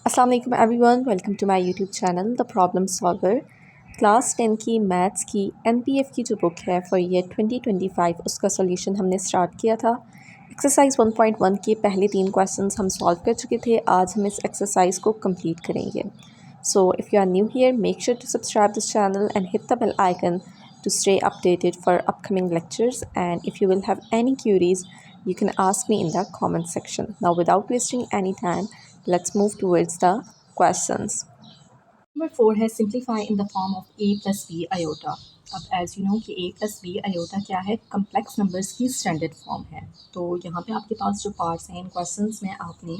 अस्सलाम वालेकुम everyone, welcome to my YouTube channel the problem solver. Class 10 की maths की एनपीएफ की जो बुक है फॉर ईयर 2025 उसका सॉल्यूशन हमने स्टार्ट किया था। एक्सरसाइज 1.1 के पहले 3 क्वेश्चंस हम सॉल्व कर चुके थे। आज हम इस एक्सरसाइज को कंप्लीट करेंगे। So if you are new here, make sure to subscribe this channel and hit the bell icon to stay updated for upcoming lectures, and if you will have any queries you can ask me in the comment section. Now without wasting any time, let's move towards the questions. Number 4 है simplify in the form of a plus B iota. अब as you know कि a plus B iota क्या है, complex numbers की standard form है। तो यहाँ पे आपके पास जो पार्ट्स हैं इन क्वेश्चंस में आपने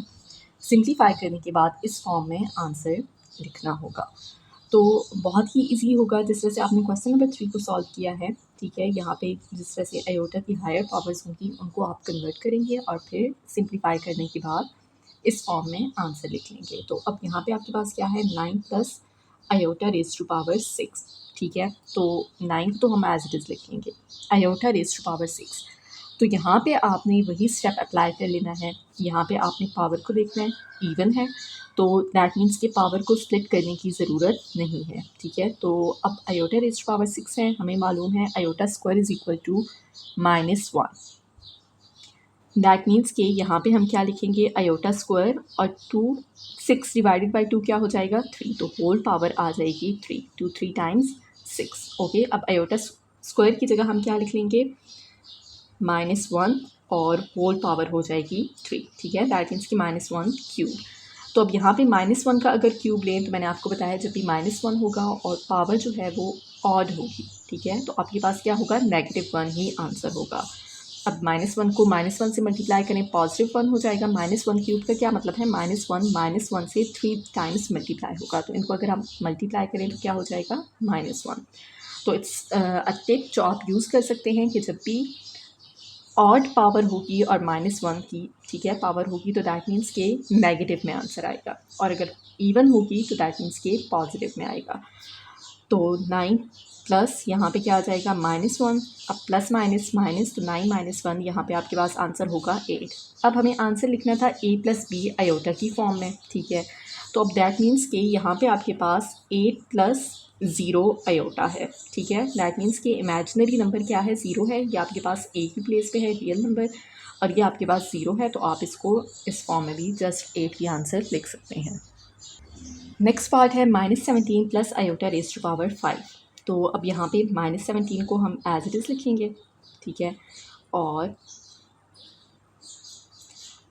सिंप्लीफाई करने के बाद इस फॉर्म में आंसर लिखना होगा। तो बहुत ही इजी होगा जिस तरह से आपने क्वेश्चन नंबर 3 को सॉल्व किया है। ठीक है, यहाँ पे जिस तरह से आयोटा की हायर पावर्स होंगी उनको आप कन्वर्ट करेंगे और फिर सिंप्लीफाई करने के बाद इस फॉर्म में आंसर लिख लेंगे। तो अब यहाँ पे आपके पास क्या है, 9 plus iota raise to power 6। ठीक है, तो 9 तो हम एज इट इज़ लिख लेंगे, आयोटा रेज टू पावर 6। तो यहाँ पे आपने वही स्टेप अप्लाई कर लेना है। यहाँ पे आपने पावर को देखना है, इवन है तो दैट मीन्स कि पावर को स्प्लिट करने की ज़रूरत नहीं है। ठीक है, तो अब आयोटा रेज टू पावर 6 है, हमें मालूम है iota square is equal to -1। That means कि यहाँ पे हम क्या लिखेंगे, आयोटा स्क्वायर और 6 डिवाइडेड बाई 2 क्या हो जाएगा, 3। तो होल पावर आ जाएगी 3, 2 3 टाइम्स 6। ओके, अब आयोटा स्क्वायर की जगह हम क्या लिख लेंगे, -1 और होल पावर हो जाएगी 3। ठीक है, दैट मीन्स कि -1 क्यूब। तो अब यहाँ पे -1 का अगर क्यूब लें तो मैंने आपको बताया जब भी -1 होगा और पावर जो है वो ऑड होगी, ठीक है, तो आपके पास क्या होगा, -1 ही आंसर होगा। अब -1 को -1 से मल्टीप्लाई करें, +1 हो जाएगा। -1 क्यूब का क्या मतलब है, -1 से 3 टाइम्स मल्टीप्लाई होगा। तो इनको अगर हम मल्टीप्लाई करें तो क्या हो जाएगा, -1। तो इट्स अ टिप जो आप यूज़ कर सकते हैं कि जब भी ऑड पावर होगी और -1 की, ठीक है, पावर होगी तो दैट मीन्स के नेगेटिव में आंसर आएगा, और अगर इवन होगी तो दैट मीन्स के पॉजिटिव में आएगा। तो 9 प्लस यहाँ पे क्या आ जाएगा, -1। अब प्लस माइनस माइनस, तो 9 -1 यहाँ पे आपके पास आंसर होगा 8। अब हमें आंसर लिखना था a प्लस बी आयोटा की फॉर्म में। ठीक है, तो अब दैट मीन्स कि यहाँ पे आपके पास 8 प्लस 0 आयोटा है। ठीक है, दैट मीन्स कि इमेजिनरी नंबर क्या है, 0 है, ये आपके पास a की प्लेस पे है रियल नंबर, और ये आपके पास 0 है, तो आप इसको इस फॉर्म में भी जस्ट 8 की आंसर लिख सकते हैं। नेक्स्ट पार्ट है -17 plus iota raise to power 5। तो अब यहाँ पे -17 को हम एज इट इज़ लिखेंगे। ठीक है, और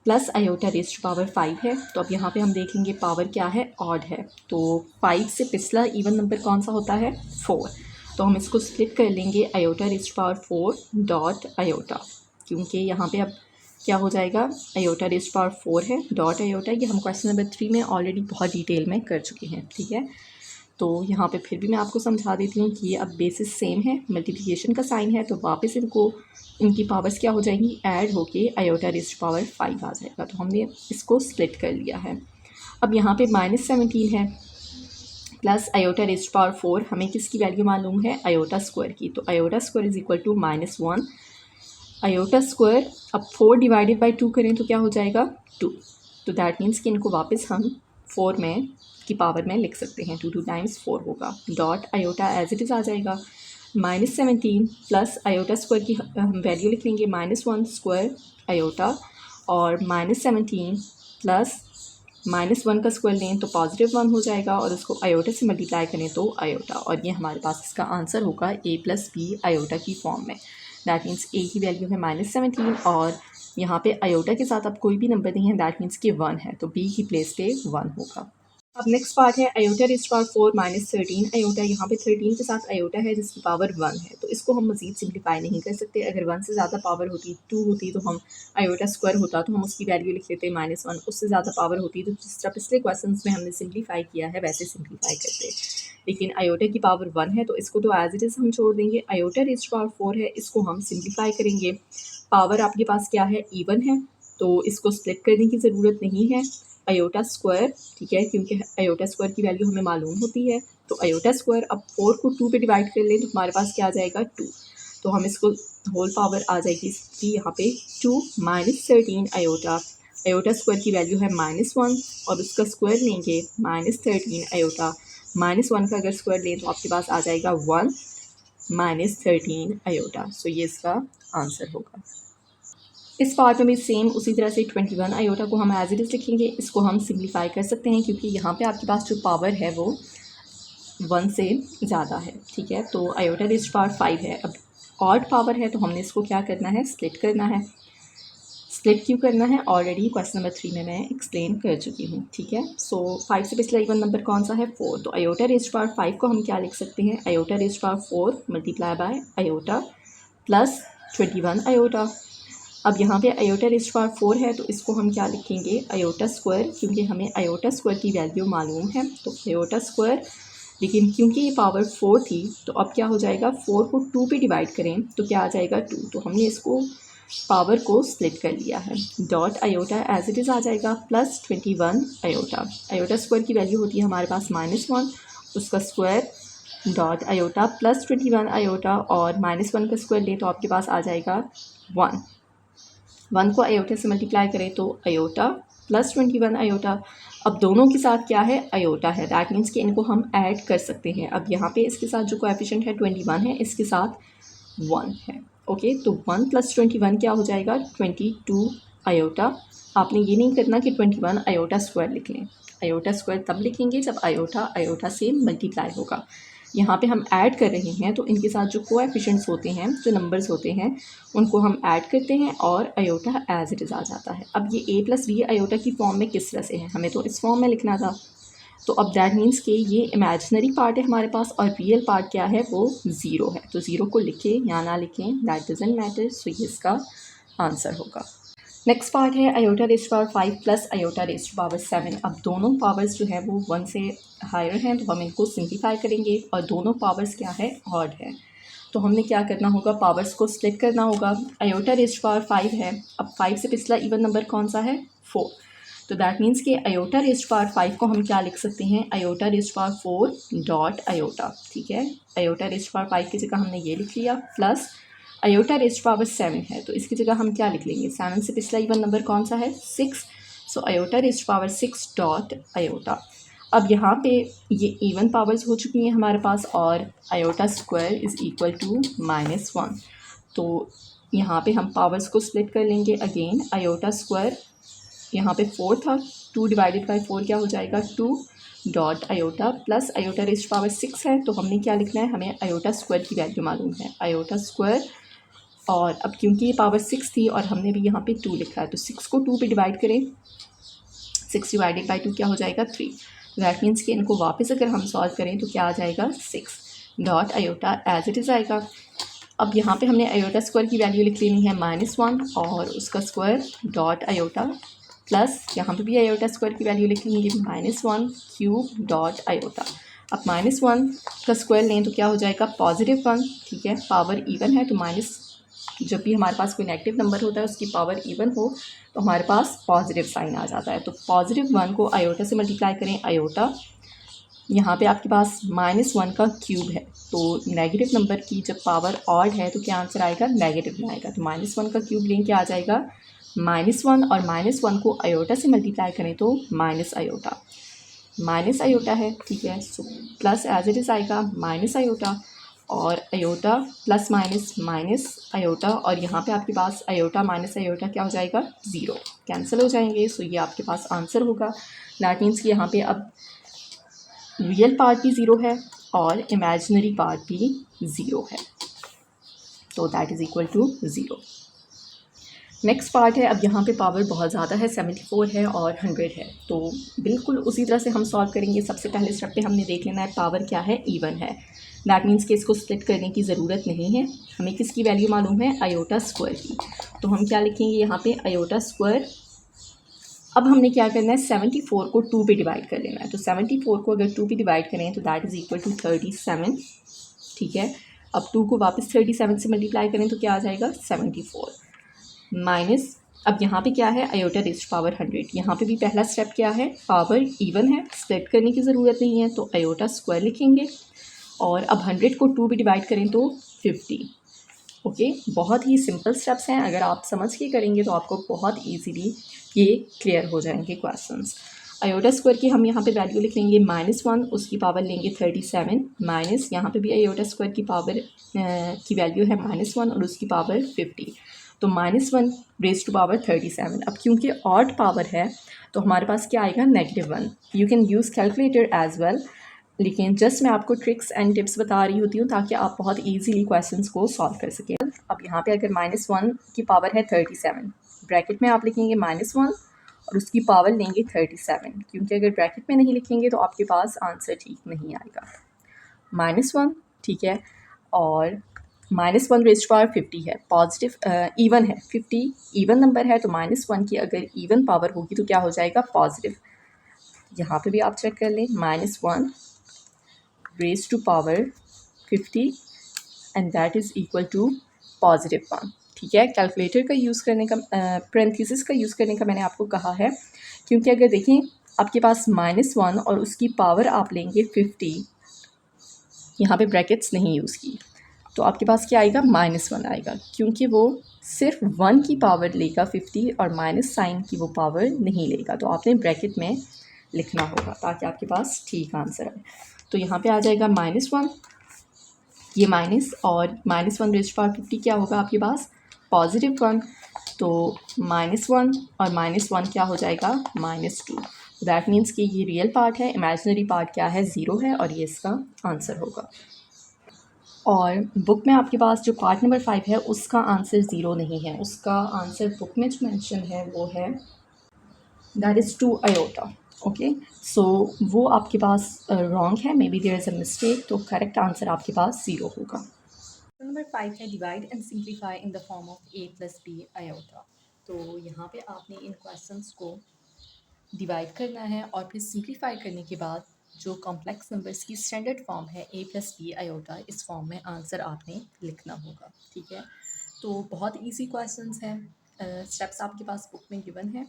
plus iota raise to power 5 है। तो अब यहाँ पे हम देखेंगे पावर क्या है, ऑड है। तो 5 से पिछला इवन नंबर कौन सा होता है, 4। तो हम इसको स्प्लिट कर लेंगे, iota raise to power 4 dot iota, क्योंकि यहाँ पे अब क्या हो जाएगा, आयोटा रेज टू पावर 4 है डॉट आयोटा। ये हम क्वेश्चन नंबर 3 में ऑलरेडी बहुत डिटेल में कर चुके हैं। ठीक है, तो यहाँ पे फिर भी मैं आपको समझा देती हूँ कि ये अब बेसिस सेम है, मल्टीप्लिकेशन का साइन है, तो वापस इनको इनकी पावर्स क्या हो जाएंगी, ऐड होके आयोटा रेज टू पावर 5 आ जाएगा। तो हमने इसको स्प्लिट कर लिया है। अब यहाँ पे -17 है plus iota raise to power 4, हमें किसकी वैल्यू मालूम है, आयोटा स्क्वायर की। तो iota square is equal to -1 iota square. अब 4 डिवाइडेड बाई 2 करें तो क्या हो जाएगा, 2। तो दैट मीन्स कि इनको वापस हम 4 में की पावर में लिख सकते हैं, 2 टाइम्स 4 होगा, dot iota as it is आ जाएगा। -17 प्लस आयोटा स्क्वायर की हम वैल्यू लिख लेंगे, -1 स्क्वायर आयोटा, और -17 प्लस -1 का स्क्वायर लें तो +1 हो जाएगा, और उसको आयोटा से मल्टीप्लाई करें तो आयोटा, और ये हमारे पास इसका आंसर होगा a प्लस बी आयोटा की फॉर्म में। दैट मीन्स a की वैल्यू है -17, और यहाँ पे आयोटा के साथ अब कोई भी नंबर नहीं है, दैट मीन्स कि 1 है, तो b की प्लेस पे 1 होगा। अब नेक्स्ट पार्ट है iota raise to power 4 -13 iota. यहाँ पे 13 के साथ आयोटा है जिसकी पावर 1 है, तो इसको हम मज़ीद सिंप्लीफाई नहीं कर सकते। अगर 1 से ज़्यादा पावर होती, 2 होती, तो हम आयोटा स्क्वायर होता तो हम उसकी वैल्यू लिख लेते -1। उससे ज़्यादा पावर होती तो जिस तरह पिछले क्वेश्चन में हमने सिंप्लीफाई किया है वैसे सिंप्लीफाई करते, लेकिन आयोटा की पावर 1 है तो इसको तो एज इट इज़ हम छोड़ देंगे। आयोटा रेज़ टू पावर 4 है, इसको हम सिंप्लीफाई करेंगे। पावर आपके पास क्या है, इवन है, तो इसको स्प्लिट करने की ज़रूरत नहीं है। आयोटा स्क्वायर, ठीक है, क्योंकि आयोटा स्क्वायर की वैल्यू हमें मालूम होती है, तो आयोटा स्क्वायर। अब 4 को 2 पे डिवाइड कर लें तो हमारे पास क्या आ जाएगा, 2। तो हम इसको होल पावर आ जाएगी इसकी यहाँ पे 2 -13 आयोटा अयोटा स्क्वायर की वैल्यू है -1 और उसका स्क्वायर लेंगे -13 अयोटा। -1 का अगर स्क्वायर लें तो आपके पास आ जाएगा 1 -13 अयोटा। सो ये इसका आंसर होगा। इस पार्ट में भी सेम उसी तरह से 21 अयोटा को हम एज इट इज़ लिखेंगे। इसको हम सिम्प्लीफाई कर सकते हैं क्योंकि यहाँ पे आपके पास जो पावर है वो 1 से ज़्यादा है, ठीक है। तो अयोटा रेज़्ड पावर 5 है। अब ऑड पावर है तो हमने इसको क्या करना है, स्प्लिट करना है। स्प्लिट क्यों करना है, ऑलरेडी क्वेश्चन नंबर 3 में मैं एक्सप्लेन कर चुकी हूँ, ठीक है। सो 5 से पिछला इवन नंबर कौन सा है, 4। तो अयोटा रेज़्ड पावर 5 को हम क्या लिख सकते हैं, iota raised power 4 multiply by iota plus 21 iota. अब यहाँ पे अयोटा रेज़्ड पावर 4 है तो इसको हम क्या लिखेंगे, अयोटा स्क्वायर, क्योंकि हमें अयोटा स्क्वायर की वैल्यू मालूम है। तो अयोटा स्क्वायर, लेकिन क्योंकि ये पावर 4 थी तो अब क्या हो जाएगा, 4 को 2 पे डिवाइड करें तो क्या आ जाएगा 2। तो हमने इसको पावर को स्प्लिट कर लिया है। Dot iota as it is आ जाएगा प्लस 21 अयोटा। अयोटा स्क्वायर की वैल्यू होती है हमारे पास -1, उसका square dot iota plus 21 iota, और -1 का स्क्वायर लें तो आपके पास आ जाएगा 1 को अयोटा से मल्टीप्लाई करें तो अयोटा प्लस 21 अयोटा। अब दोनों के साथ क्या है, अयोटा है, दैट मीन्स कि इनको हम ऐड कर सकते हैं। अब यहाँ पे इसके साथ जो कोएफिशिएंट है 21 है, इसके साथ 1 है, ओके। तो 1 + 21 क्या हो जाएगा, 22 अयोटा। आपने ये नहीं करना कि 21 अयोटा स्क्वायर लिख लें, अयोटा स्क्वायर तब लिखेंगे जब अयोटा अयोटा से मल्टीप्लाई होगा। यहाँ पे हम ऐड कर रहे हैं तो इनके साथ जो कोएफिशिएंट्स होते हैं, जो नंबर्स होते हैं, उनको हम ऐड करते हैं और अयोटा एज इट इज़ आ जाता है। अब ये a + b अयोटा की फॉर्म में किस तरह से है, हमें तो इस फॉर्म में लिखना था। तो अब दैट मीन्स कि ये इमेजिनरी पार्ट है हमारे पास और रियल पार्ट क्या है, वो 0 है। तो 0 को लिखें या ना लिखें, दैट डजंट मैटर। सो ये इसका आंसर होगा। नेक्स्ट पार्ट है iota raised power 5 plus iota raised power 7। अब दोनों पावर्स जो है वो 1 से हायर हैं तो हम इनको सिंप्लीफाई करेंगे, और दोनों पावर्स क्या है, ऑड है। तो हमने क्या करना होगा, पावर्स को स्प्लिट करना होगा। अयोटा रेज़्ड पावर 5 है, अब 5 से पिछला इवन नंबर कौन सा है, 4। तो दैट मीन्स कि अयोटा रेज़्ड पावर 5 को हम क्या लिख सकते हैं, iota raised power 4 dot iota, ठीक है। अयोटा रेज़्ड पावर 5 की जगह हमने ये लिख लिया, प्लस अयोटा रेज़्ड पावर 7 है तो इसकी जगह हम क्या लिख लेंगे, 7 से पिछला इवन नंबर कौन सा है, 6। So iota raised power 6 dot iota. अब यहाँ पे ये इवन पावर्स हो चुकी हैं हमारे पास, और iota square is equal to -1। तो यहाँ पे हम पावर्स को स्प्लिट कर लेंगे। अगेन अयोटा स्क्वायर, यहाँ पे 4 था, 2 डिवाइडेड बाई 4 क्या हो जाएगा, 2 dot iota plus iota raised power 6 है तो हमने क्या लिखना है, हमें अयोटा स्क्वायर की वैल्यू मालूम है, अयोटा स्क्वायर। और अब क्योंकि ये पावर 6 थी और हमने भी यहाँ पे 2 लिखा है तो 6 को 2 पे डिवाइड करें, 6 डिवाइडेड बाई 2 क्या हो जाएगा, 3। दैट मीन्स कि इनको वापस अगर हम सॉल्व करें तो क्या आ जाएगा, 6 dot iota as it is आएगा। अब यहाँ पे हमने अयोटा स्क्वायर की वैल्यू लिख लेनी है -1 और उसका स्क्वायर डॉट अयोटा, प्लस यहाँ पे भी अयोटा स्क्वायर की वैल्यू लिख लेंगे -1 क्यूब डॉट अयोटा। अब -1 का स्क्वायर लें तो क्या हो जाएगा, +1, ठीक है। पावर इवन है तो माइनस, जब भी हमारे पास कोई नेगेटिव नंबर होता है उसकी पावर इवन हो तो हमारे पास पॉजिटिव साइन आ जाता है। तो +1 को अयोटा से मल्टीप्लाई करें, अयोटा, यहाँ पे आपके पास -1 का क्यूब है तो नेगेटिव नंबर की जब पावर ऑड है तो क्या आंसर आएगा, नेगेटिव में आएगा। तो -1 का क्यूब लें क्या आ जाएगा, -1, और -1 को अयोटा से मल्टीप्लाई करें तो माइनस अयोटा है, ठीक है। So plus as it is आएगा माइनस अयोटा, और अयोटा प्लस माइनस अयोटा, और यहाँ पे आपके पास अयोटा माइनस अयोटा क्या हो जाएगा, 0, कैंसिल हो जाएंगे। सो ये आपके पास आंसर होगा। दैट मीन्स कि यहाँ पे अब रियल पार्ट भी 0 है और इमेजिनरी पार्ट भी 0 है, तो that is equal to 0। Next part है, अब यहाँ पे पावर बहुत ज़्यादा है, 74 है और 100 है, तो बिल्कुल उसी तरह से हम सॉल्व करेंगे। सबसे पहले स्टेप पे हमने देख लेना है पावर क्या है, इवन है। दैट मीन्स कि इसको स्प्लिट करने की ज़रूरत नहीं है, हमें किसकी वैल्यू मालूम है, अयोटा स्क्वायर की। तो हम क्या लिखेंगे यहाँ पे, अयोटा स्क्वायर। अब हमने क्या करना है, 74 को 2 पे डिवाइड कर लेना है। तो 74 को अगर 2 पे डिवाइड करें तो दैट इज़ इक्वल टू 37, ठीक है। अब 2 को वापस 37 से मल्टीप्लाई करें तो क्या आ जाएगा, 74 माइनस, अब यहाँ पे क्या है, अयोटा रेज़्ड पावर 100। यहाँ पे भी पहला स्टेप क्या है, पावर इवन है, स्प्लिट करने की ज़रूरत नहीं है, तो अयोटा स्क्वायर लिखेंगे। और अब 100 को 2 भी डिवाइड करें तो 50, ओके, बहुत ही सिंपल स्टेप्स हैं, अगर आप समझ के करेंगे तो आपको बहुत ईजीली ये क्लियर हो जाएंगे क्वेश्चंस। आयोटा स्क्वायर की हम यहाँ पे वैल्यू लिख लेंगे -1, उसकी पावर लेंगे 37, माइनस यहाँ पे भी आयोटा स्क्वायर की पावर की वैल्यू है -1 और उसकी पावर 50, तो -1 रेज टू पावर 37। अब क्योंकि ऑड पावर है तो हमारे पास क्या आएगा, -1। You can use calculator as well, लेकिन जस्ट मैं आपको ट्रिक्स एंड टिप्स बता रही होती हूँ ताकि आप बहुत इजीली क्वेश्चंस को सॉल्व कर सकें। अब यहाँ पे अगर -1 की पावर है 37, ब्रैकेट में आप लिखेंगे -1 और उसकी पावर लेंगे 37, क्योंकि अगर ब्रैकेट में नहीं लिखेंगे तो आपके पास आंसर ठीक नहीं आएगा। -1 ठीक है, और -1 रेज़्ड पावर 50 है, पॉजिटिव इवन है, 50 इवन नंबर है, तो -1 की अगर इवन पावर होगी तो क्या हो जाएगा, पॉजिटिव। यहाँ पे भी आप चेक कर लें, -1 raised to power 50 and that is equal to +1। ठीक है, कैलकुलेटर का यूज़ करने का, पेरेंथीसिस का यूज़ करने का मैंने आपको कहा है, क्योंकि अगर देखें आपके पास -1 और उसकी पावर आप लेंगे 50, यहाँ पे ब्रैकेट्स नहीं यूज़ की, तो आपके पास क्या आएगा, -1 आएगा, क्योंकि वो सिर्फ 1 की पावर लेगा 50 और माइनस साइन की वो पावर नहीं लेगा, तो आपने ब्रैकेट में लिखना होगा ताकि आपके पास ठीक आंसर आए। तो यहाँ पे आ जाएगा -1, ये माइनस और -1 रेज़्ड पावर 50 क्या होगा आपके पास, +1, तो -1 और -1 क्या हो जाएगा, -2। दैट मीन्स कि ये रियल पार्ट है, इमेजिनरी पार्ट क्या है, 0 है, और ये इसका आंसर होगा। और बुक में आपके पास जो पार्ट नंबर 5 है उसका आंसर 0 नहीं है, उसका आंसर बुक में जो मेंशन है वो है that is 2 iota. Okay, so वो आपके पास रॉन्ग है, may be there is a mistake, तो करेक्ट आंसर आपके पास 0 होगा। नंबर 5 है divide and simplify in the form of a + b iota. तो यहाँ पे आपने इन क्वेश्चंस को डिवाइड करना है और फिर सिंप्लीफाई करने के बाद जो कॉम्प्लेक्स नंबर्स की स्टैंडर्ड फॉर्म है a + b आयोटा, इस फॉर्म में आंसर आपने लिखना होगा। ठीक है, तो बहुत इजी क्वेश्चंस हैं, स्टेप्स आपके पास बुक में गिवन है,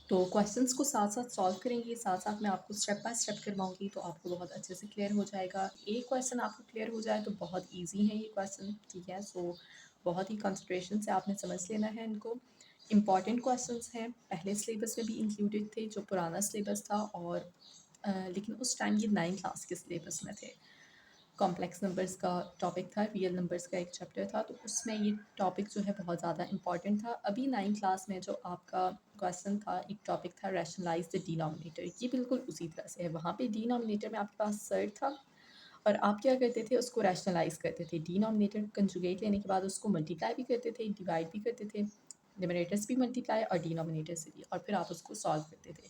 तो क्वेश्चंस को साथ साथ सॉल्व करेंगे, साथ साथ मैं आपको स्टेप बाय स्टेप करवाऊंगी, तो आपको बहुत अच्छे से क्लियर हो जाएगा। एक क्वेश्चन आपको क्लियर हो जाए तो बहुत इजी है ये क्वेश्चन। ठीक है, सो बहुत ही कंसंट्रेशन से आपने समझ लेना है इनको। इम्पॉर्टेंट क्वेश्चंस हैं, पहले सिलेबस में भी इंक्लूडेड थे, जो पुराना सिलेबस था, और लेकिन उस टाइम ये 9th क्लास के सिलेबस में थे। कॉम्प्लेक्स नंबर्स का टॉपिक था, रियल नंबर्स का एक चैप्टर था, तो उसमें ये टॉपिक जो है बहुत ज़्यादा इंपॉर्टेंट था। अभी 9th क्लास में जो आपका क्वेश्चन था, एक टॉपिक था रैशनलाइज द डिनोमिनेटर, ये बिल्कुल उसी तरह से है। वहाँ पे डिनोमिनेटर में आपके पास सर्ड था और आप क्या करते थे, उसको रैशनलाइज करते थे, डिनोमिनेटर कंजुगेट लेने के बाद उसको मल्टीप्लाई भी करते थे, डिवाइड भी करते थे, न्यूमरेटर्स भी मल्टीप्लाई और डिनोमिनेटर से भी, और फिर आप उसको सॉल्व करते थे।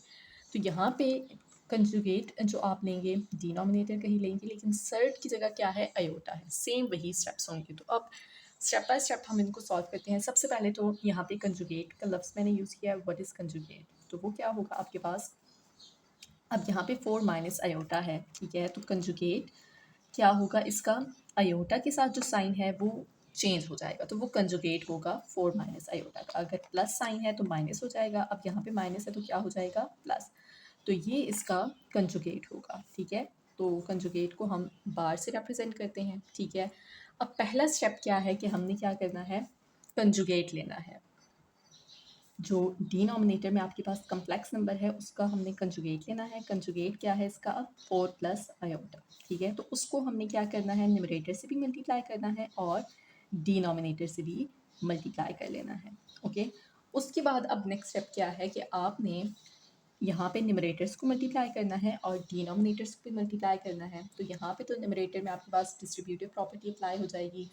तो यहाँ पे कंजुगेट जो आप लेंगे डिनोमिनेटर का ही लेंगे, लेकिन सर्ड की जगह क्या है, अयोटा है, सेम वही स्टेप्स होंगे। तो अब स्टेप बाय स्टेप हम इनको सॉल्व करते हैं। सबसे पहले तो यहाँ पे कंजुगेट का लफ्ज़ मैंने यूज़ किया है, व्हाट इज़ कंजुगेट, तो वो क्या होगा आपके पास। अब यहाँ पे 4 माइनस अयोटा है, ठीक है, तो कंजुगेट क्या होगा इसका, अयोटा के साथ जो साइन है वो चेंज हो जाएगा, तो वो कंजुगेट होगा 4 माइनस अयोटा का। अगर प्लस साइन है तो माइनस हो जाएगा, अब यहाँ पे माइनस है तो क्या हो जाएगा, प्लस, तो ये इसका कंजुगेट होगा। ठीक है, तो कंजुगेट को हम बार से रिप्रेजेंट करते हैं। ठीक है, अब पहला स्टेप क्या है कि हमने क्या करना है, कंजुगेट लेना है। जो डिनोमिनेटर में आपके पास कम्प्लेक्स नंबर है उसका हमने कंजुगेट लेना है। कंजुगेट क्या है इसका, 4 प्लस आयोटा। ठीक है, तो उसको हमने क्या करना है, न्यूमरेटर से भी मल्टीप्लाई करना है और डिनोमिनेटर से भी मल्टीप्लाई कर लेना है। ओके, उसके बाद अब नेक्स्ट स्टेप क्या है कि आपने यहाँ पे न्यूमरेटर्स को मल्टीप्लाई करना है और डिनोमिनेटर्स को भी मल्टीप्लाई करना है। तो यहाँ पे तो न्यूमरेटर में आपके पास डिस्ट्रीब्यूटिव प्रॉपर्टी अप्लाई हो जाएगी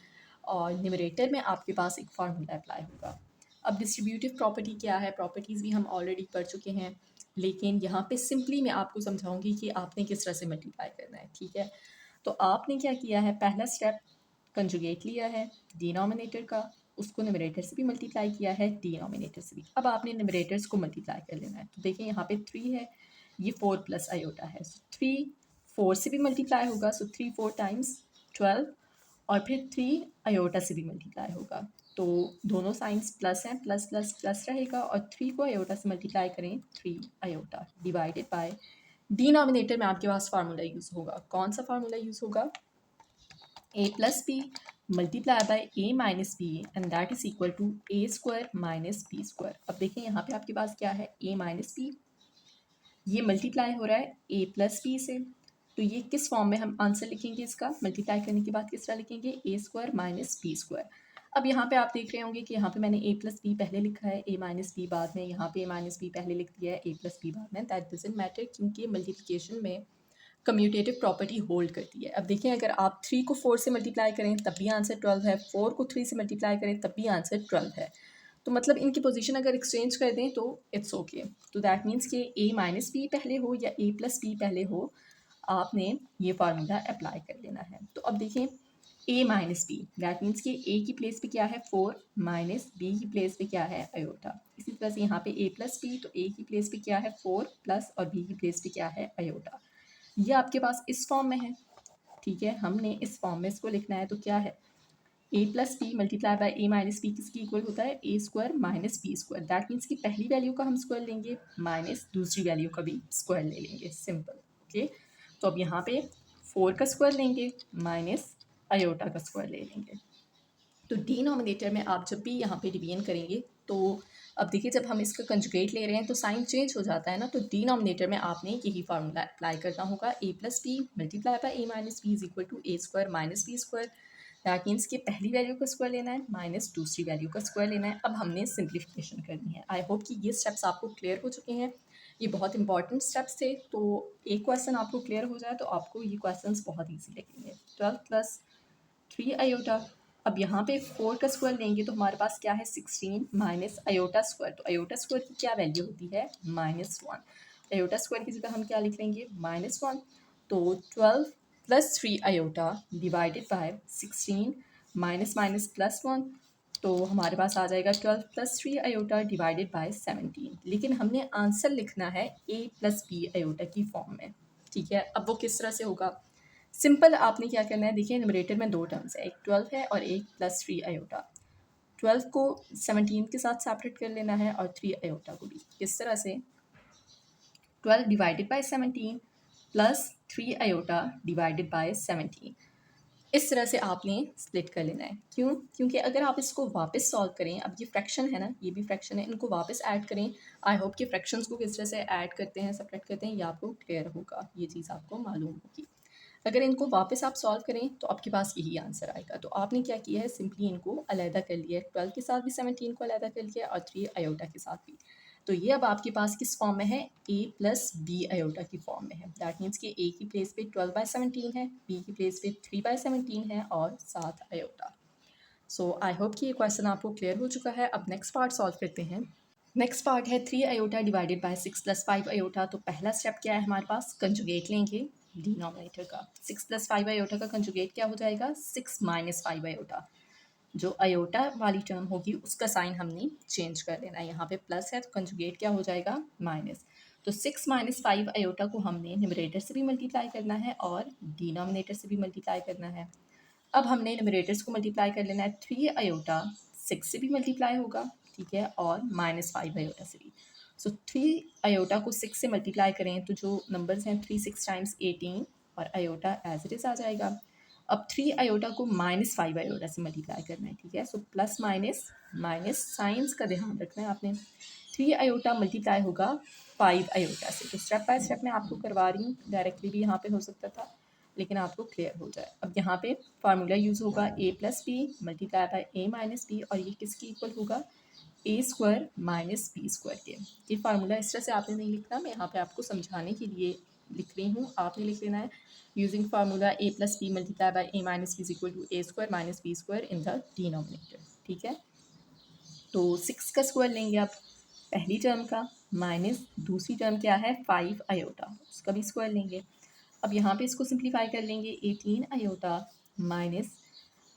और न्यूमरेटर में आपके पास एक फार्मूला अप्लाई होगा। अब डिस्ट्रीब्यूटिव प्रॉपर्टी क्या है, प्रॉपर्टीज़ भी हम ऑलरेडी पढ़ चुके हैं, लेकिन यहाँ पे सिंपली मैं आपको समझाऊंगी कि आपने किस तरह से मल्टीप्लाई करना है। ठीक है, तो आपने क्या किया है, पहला स्टेप कंजुगेट लिया है डिनोमिनेटर का, उसको न्यूमरेटर से भी मल्टीप्लाई किया है, डिनोमिनेटर से भी। अब आपने न्यूमरेटर्स को मल्टीप्लाई कर लेना है। तो देखिए यहाँ पे 3 है, ये 4 प्लस आयोटा है, सो 3 4 से भी मल्टीप्लाई होगा, सो 3 4 टाइम्स 12, और फिर 3 आयोटा से भी मल्टीप्लाई होगा, तो दोनों साइंस प्लस हैं, प्लस प्लस प्लस रहेगा, और 3 को आयोटा से मल्टीप्लाई करें 3 आयोटा डिवाइडेड बाय डिनोमिनेटर में आपके पास फार्मूला यूज़ होगा। कौन सा फार्मूला यूज़ होगा, a + b multiply by A minus B and that is equal to A square minus B square. अब देखें यहाँ पे आपके पास क्या है, ए माइनस बी, ये मल्टीप्लाई हो रहा है ए प्लस बी से, तो ये किस फॉर्म में हम आंसर लिखेंगे इसका, मल्टीप्लाई करने के बाद किस तरह लिखेंगे, ए स्क्वायर माइनस बी स्क्वायर। अब यहाँ पे आप देख रहे होंगे कि यहाँ पे मैंने ए प्लस बी पहले लिखा है, ए माइनस बी बाद में, यहाँ पे ए माइनस बी पहले लिख दिया है, ए प्लस बी बाद में। दैट डजंट मैटर, क्योंकि मल्टीप्लिकेशन में कम्यूटेटिव प्रॉपर्टी होल्ड करती है। अब देखिए, अगर आप 3 को 4 से मल्टीप्लाई करें तब भी आंसर 12 है, 4 को 3 से मल्टीप्लाई करें तब भी आंसर 12 है। तो मतलब इनकी पोजीशन अगर एक्सचेंज कर दें तो इट्स ओके। तो दैट मीन्स कि ए माइनस बी पहले हो या ए प्लस बी पहले हो, आपने ये फार्मूला अप्लाई कर लेना है। तो अब देखें, ए माइनस बी, दैट मीन्स कि ए की प्लेस पे क्या है 4 माइनस बी की प्लेस पे क्या है अयोटा। इसी तरह से यहाँ पे ए प्लस बी, तो ए की प्लेस पे क्या है 4 प्लस और बी की प्लेस पे क्या है अयोटा। ये आपके पास इस फॉर्म में है, ठीक है। हमने इस फॉर्म में इसको लिखना है, तो क्या है, A plus B multiply by A minus B किसकी इक्वल होता है, A square minus B square. That means कि पहली वैल्यू का हम स्क्वायर लेंगे माइनस दूसरी वैल्यू का भी स्क्वायर ले लेंगे, सिंपल, ओके। तो अब यहाँ पे 4 का स्क्वायर लेंगे माइनस अयोटा का स्क्वायर ले लेंगे। तो डिनोमिनेटर में आप जब भी यहाँ पे डिवीजन करेंगे, तो अब देखिए जब हम इसका कंजुगेट ले रहे हैं तो साइन चेंज हो जाता है ना, तो डिनोमिनेटर में आपने यही फार्मूला अप्लाई करना होगा, A plus B multiply by A minus B is equal to A square minus B square. That means कि पहली वैल्यू का स्क्वायर लेना है माइनस दूसरी वैल्यू का स्क्वायर लेना है। अब हमने सिंप्लीफिकेशन करनी है। आई होप कि ये स्टेप्स आपको क्लियर हो चुके हैं, ये बहुत इंपॉर्टेंट स्टेप्स थे। तो एक क्वेश्चन आपको क्लियर हो जाए तो आपको ये क्वेश्चन बहुत ईजी लगेंगे। 12 प्लस 3 अयोटा, अब यहाँ पे 4 का स्क्वायर लेंगे तो हमारे पास क्या है 16 माइनस अयोटा स्क्वायर। तो अयोटा स्क्वायर की क्या वैल्यू होती है -1। अयोटा स्क्वायर की जगह हम क्या लिख लेंगे -1। तो 12 plus 3 iota divided by 16 minus minus plus 1, तो हमारे पास आ जाएगा 12 प्लस 3 अयोटा डिवाइडेड बाय 17। लेकिन हमने आंसर लिखना है ए प्लस बी अयोटा की फॉर्म में, ठीक है। अब वो किस तरह से होगा, सिंपल आपने क्या करना है, देखिए न्यूमरेटर में 2 टर्म्स है, एक 12 है और एक प्लस 3 अयोटा। 12 को 17 के साथ सेपरेट कर लेना है और 3 अयोटा को भी। किस तरह से, 12 divided by 17 plus 3 iota divided by 17, इस तरह से आपने स्प्लिट कर लेना है। क्यों, क्योंकि अगर आप इसको वापस सॉल्व करें, अब ये फ्रैक्शन है ना, ये भी फ्रैक्शन है, इनको वापस ऐड करें। आई होप कि फ्रैक्शंस को किस तरह से ऐड करते हैं, सेपरेट करते हैं, ये आपको क्लियर होगा, ये चीज़ आपको मालूम होगी। अगर इनको वापस आप सॉल्व करें तो आपके पास यही आंसर आएगा। तो आपने क्या किया है, सिंपली इनको अलहदा कर लिया है, 12 के साथ भी 17 को अलहदा कर लिया और 3 अयोटा के साथ भी। तो ये अब आपके पास किस फॉर्म में है, ए प्लस बी अयोटा की फॉर्म में है। दैट मीन्स कि ए की प्लेस पे 12 बाय 17 है, बी की प्लेस पे 3 बाय 17 है और 7 अयोटा। सो आई होप कि ये क्वेश्चन आपको क्लियर हो चुका है। अब नेक्स्ट पार्ट सॉल्व करते हैं। नेक्स्ट पार्ट है 3 iota divided by 6 plus 5 iota. तो पहला स्टेप क्या है हमारे पास, कंजुगेट लेंगे डिनोमिनेटर का। 6 प्लस 5 अयोटा का कंजुगेट क्या हो जाएगा, 6 माइनस 5 अयोटा। जो अयोटा वाली टर्म होगी उसका साइन हमने चेंज कर लेना है, यहाँ पे प्लस है तो कंजुगेट क्या हो जाएगा माइनस। तो 6 माइनस 5 अयोटा को हमने न्यूमरेटर से भी मल्टीप्लाई करना है और डिनोमिनेटर से भी मल्टीप्लाई करना है। अब हमने न्यूमरेटर्स को मल्टीप्लाई कर लेना है, 3 अयोटा 6 से भी मल्टीप्लाई होगा, ठीक है, और -5 अयोटा से भी। सो 3 अयोटा को 6 से मल्टीप्लाई करें तो जो नंबर्स हैं 3 6 टाइम्स 18 और अयोटा एज इट इज़ आ जाएगा। अब 3 अयोटा को -5 अयोटा से मल्टीप्लाई करना है, ठीक है। So plus minus minus science का ध्यान रखना है आपने। 3 अयोटा मल्टीप्लाई होगा 5 अयोटा से। तो स्टेप बाय स्टेप मैं आपको करवा रही हूँ, डायरेक्टली भी यहाँ पे हो सकता था, लेकिन आपको क्लियर हो जाए। अब यहाँ पे फार्मूला यूज़ होगा A plus B multiply by A minus B, और ये किसकी इक्वल होगा, A square minus B square के। ये फार्मूला इस तरह से आपने नहीं लिखना, मैं यहाँ पे आपको समझाने के लिए लिख रही हूँ। आपने लिख लेना है using formula A plus B multiply by A minus B is equal to A square minus B square in the denominator, ठीक है। तो 6 का स्क्वायर लेंगे आप पहली टर्म का, माइनस दूसरी टर्म क्या है 5 अयोटा, उसका भी स्क्वायर लेंगे। अब यहाँ पे इसको सिंप्लीफाई कर लेंगे, 18 अयोटा माइनस,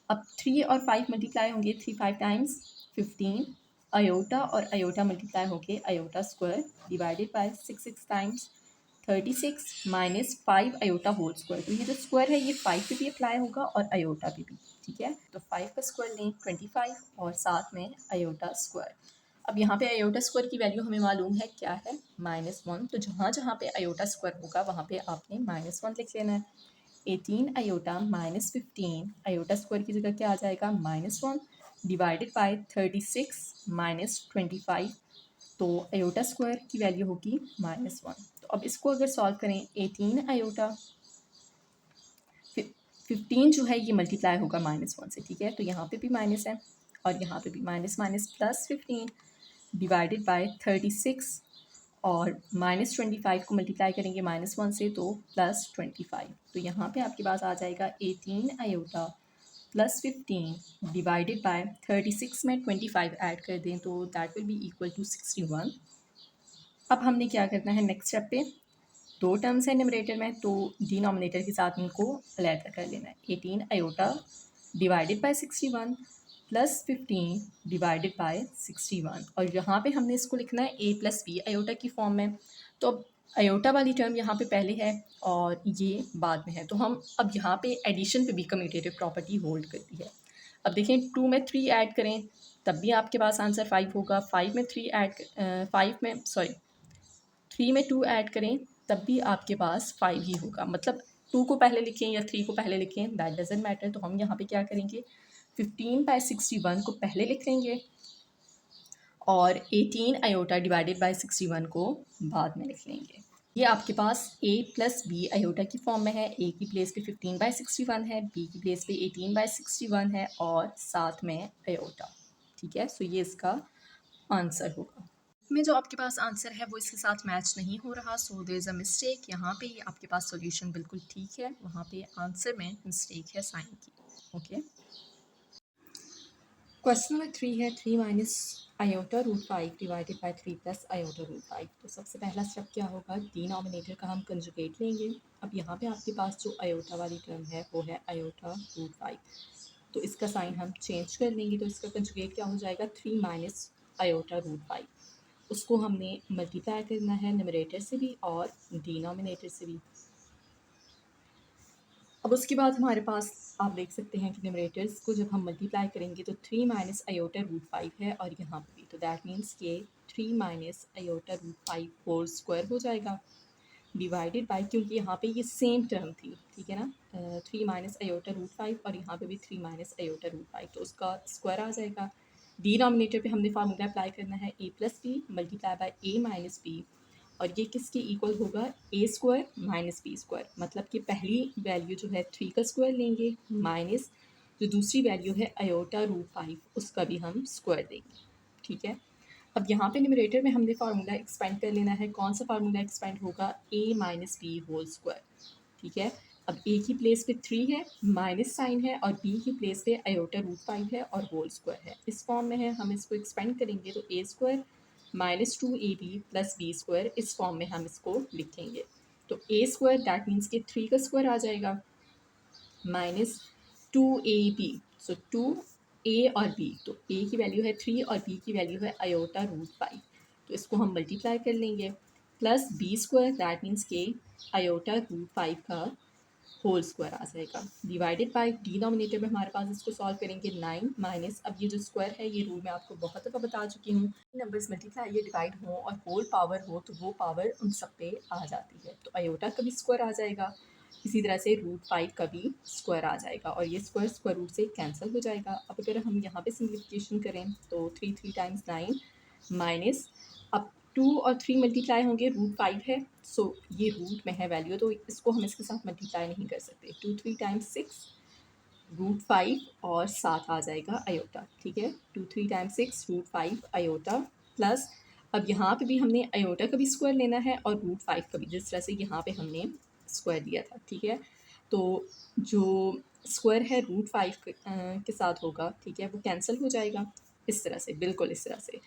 अब 3 और 5 मल्टीप्लाई होंगे, 3 5 टाइम्स 15 अयोटा और अयोटा मल्टीप्लाई होके iota square divided by 6 6 times 36 minus 5 iota whole square. तो ये जो स्क्वायर है ये 5 पे भी अप्लाई होगा और अयोटा पे भी, ठीक है। तो 5 का स्क्वायर लें 25 और साथ में अयोटा स्क्वायर। अब यहाँ पे अयोटा स्क्वायर की वैल्यू हमें मालूम है क्या है -1, तो जहाँ जहाँ पे अयोटा स्क्वायर होगा वहाँ पे आपने -1 लिख लेना है। 18 आयोटा माइनस 15, आयोटा स्क्वायर की जगह क्या आ जाएगा -1 डिवाइडेड बाय 36 माइनस 25, तो आयोटा स्क्वायर की वैल्यू होगी -1। तो अब इसको अगर सॉल्व करें 18 आयोटा 15 जो है ये मल्टीप्लाई होगा -1 से, ठीक है। तो यहाँ पे भी माइनस है और यहाँ पे भी minus minus plus 15 divided by 36 और -25 को मल्टीप्लाई करेंगे -1 से तो +25। तो यहाँ पे आपके पास आ जाएगा 18 आयोटा प्लस 15 डिवाइडेड बाय 36 में 25 ऐड कर दें तो that will be equal to 61। अब हमने क्या करना है नेक्स्ट स्टेप पे, दो टर्म्स है न्यूमरेटर में तो डिनोमिनेटर के साथ इनको अलग कर लेना है। 18 iota divided bye 61 plus 15 divided by 61 और यहाँ पे हमने इसको लिखना है a प्लस बी आयोटा की फॉर्म में। तो अब आयोटा वाली टर्म यहाँ पे पहले है और ये बाद में है, तो हम अब यहाँ पे एडिशन पे भी कम्यूटेटिव प्रॉपर्टी होल्ड करती है। अब देखें 2 में 3 ऐड करें तब भी आपके पास आंसर 5 होगा, 5 में 3 ऐड 5 में सॉरी 3 में 2 ऐड करें तब भी आपके पास 5 ही होगा। मतलब 2 को पहले लिखें या 3 को पहले लिखें दैट डजेंट मैटर। तो हम यहाँ पे क्या करेंगे 15/61 को पहले लिख लेंगे और 18 आयोटा डिवाइडेड बाय 61 को बाद में लिख लेंगे। ये आपके पास a प्लस बी आयोटा की फॉर्म में है। a की प्लेस पे 15/61 है, b की प्लेस पे 18/61 है और साथ में आयोटा, ठीक है। सो ये इसका आंसर होगा। में जो आपके पास आंसर है वो इसके साथ मैच नहीं हो रहा, so there is a mistake. यहाँ पे आपके पास सॉल्यूशन बिल्कुल ठीक है, वहाँ पे आंसर में मिस्टेक है साइन की। ओके, क्वेश्चन नंबर 3 है 3 minus iota root 5 divided by 3 plus iota root 5। तो सबसे पहला स्टेप क्या होगा, डिनोमिनेटर का हम कंजुगेट लेंगे। अब यहाँ पे आपके पास जो आयोटा वाली टर्म है वो है आयोटा रूट 5, तो इसका साइन हम चेंज कर लेंगे। तो इसका कंजुगेट क्या हो जाएगा 3 माइनस आयोटा रूट 5, उसको हमने मल्टीप्लाई करना है न्यूमरेटर से भी और डिनोमिनेटर से भी। अब उसके बाद हमारे पास आप देख सकते हैं कि न्यूमरेटर्स को जब हम मल्टीप्लाई करेंगे तो 3 माइनस आयोटा रूट 5 है और यहाँ पे भी, तो दैट मीन्स के 3 minus iota root 5 whole square हो जाएगा डिवाइडेड बाय, क्योंकि यहाँ पे ये सेम टर्म थी, ठीक है ना। 3 माइनस आयोटा रूट 5 और यहाँ पे भी 3 माइनस आयोटा रूट 5, तो उसका स्क्वायर आ जाएगा। डिनोमिनेटर पे हमने फार्मूला अप्लाई करना है a plus B multiply by a minus B, और ये किसके इक्वल होगा A square minus B square. मतलब कि पहली वैल्यू जो है 3 का स्क्वायर लेंगे माइनस जो दूसरी वैल्यू है आयोटा रूट 5 उसका भी हम स्क्वायर देंगे, ठीक है। अब यहाँ पे न्यूमरेटर में हमने फार्मूला एक्सपेंड कर लेना है। कौन सा फार्मूला एक्सपेंड होगा, a minus B whole square, ठीक है। अब a की प्लेस पे 3 है, माइनस साइन है, और b की प्लेस पे आयोटा रूट 5 है और होल स्क्वायर है। इस फॉर्म में है, हम इसको एक्सपेंड करेंगे तो a square minus 2ab plus B square, इस फॉर्म में हम इसको लिखेंगे। तो a स्क्वायर दैट मीन्स कि 3 का स्क्वायर आ जाएगा माइनस 2ab, सो 2a और b, तो a की वैल्यू है 3 और b की वैल्यू है आयोटा रूट 5, तो इसको हम मल्टीप्लाई कर लेंगे plus B square that means के आयोटा रूट 5 का होल स्क्वायर आ जाएगा डिवाइडेड बाय डिनोमिनेटर में हमारे पास इसको सॉल्व करेंगे 9 माइनस, अब ये जो स्क्वायर है ये रूल मैं आपको बहुत दफ़ा बता चुकी हूँ, नंबर्स मल्टीप्लाई ये डिवाइड हो और होल पावर हो तो वो पावर उन सब पे आ जाती है। तो आयोटा का भी स्क्वायर आ जाएगा, इसी तरह से रूट 5 का भी स्क्वायर आ जाएगा और ये स्क्वायर स्क्वायर रूट से कैंसिल हो जाएगा। अब अगर हम यहाँ पे सिम्प्लिफिकेशन करें तो 3 टाइम्स 9 माइनस, अब 2 और 3 मल्टीप्लाई होंगे रूट 5 है, सो ये रूट में है वैल्यू तो इसको हम इसके साथ मल्टीप्लाई नहीं कर सकते। 2 3 टाइम्स 6 रूट 5 और साथ आ जाएगा आयोटा, ठीक है। 2 3 टाइम्स 6 रूट 5 आयोटा प्लस, अब यहाँ पे भी हमने आयोटा का भी स्क्वायर लेना है और रूट 5 का भी, जिस तरह से यहाँ पे हमने स्क्वायर दिया था, ठीक है। तो जो स्क्वायर है रूट 5 के साथ होगा, ठीक है, वो कैंसिल हो जाएगा इस तरह से, बिल्कुल इस तरह से।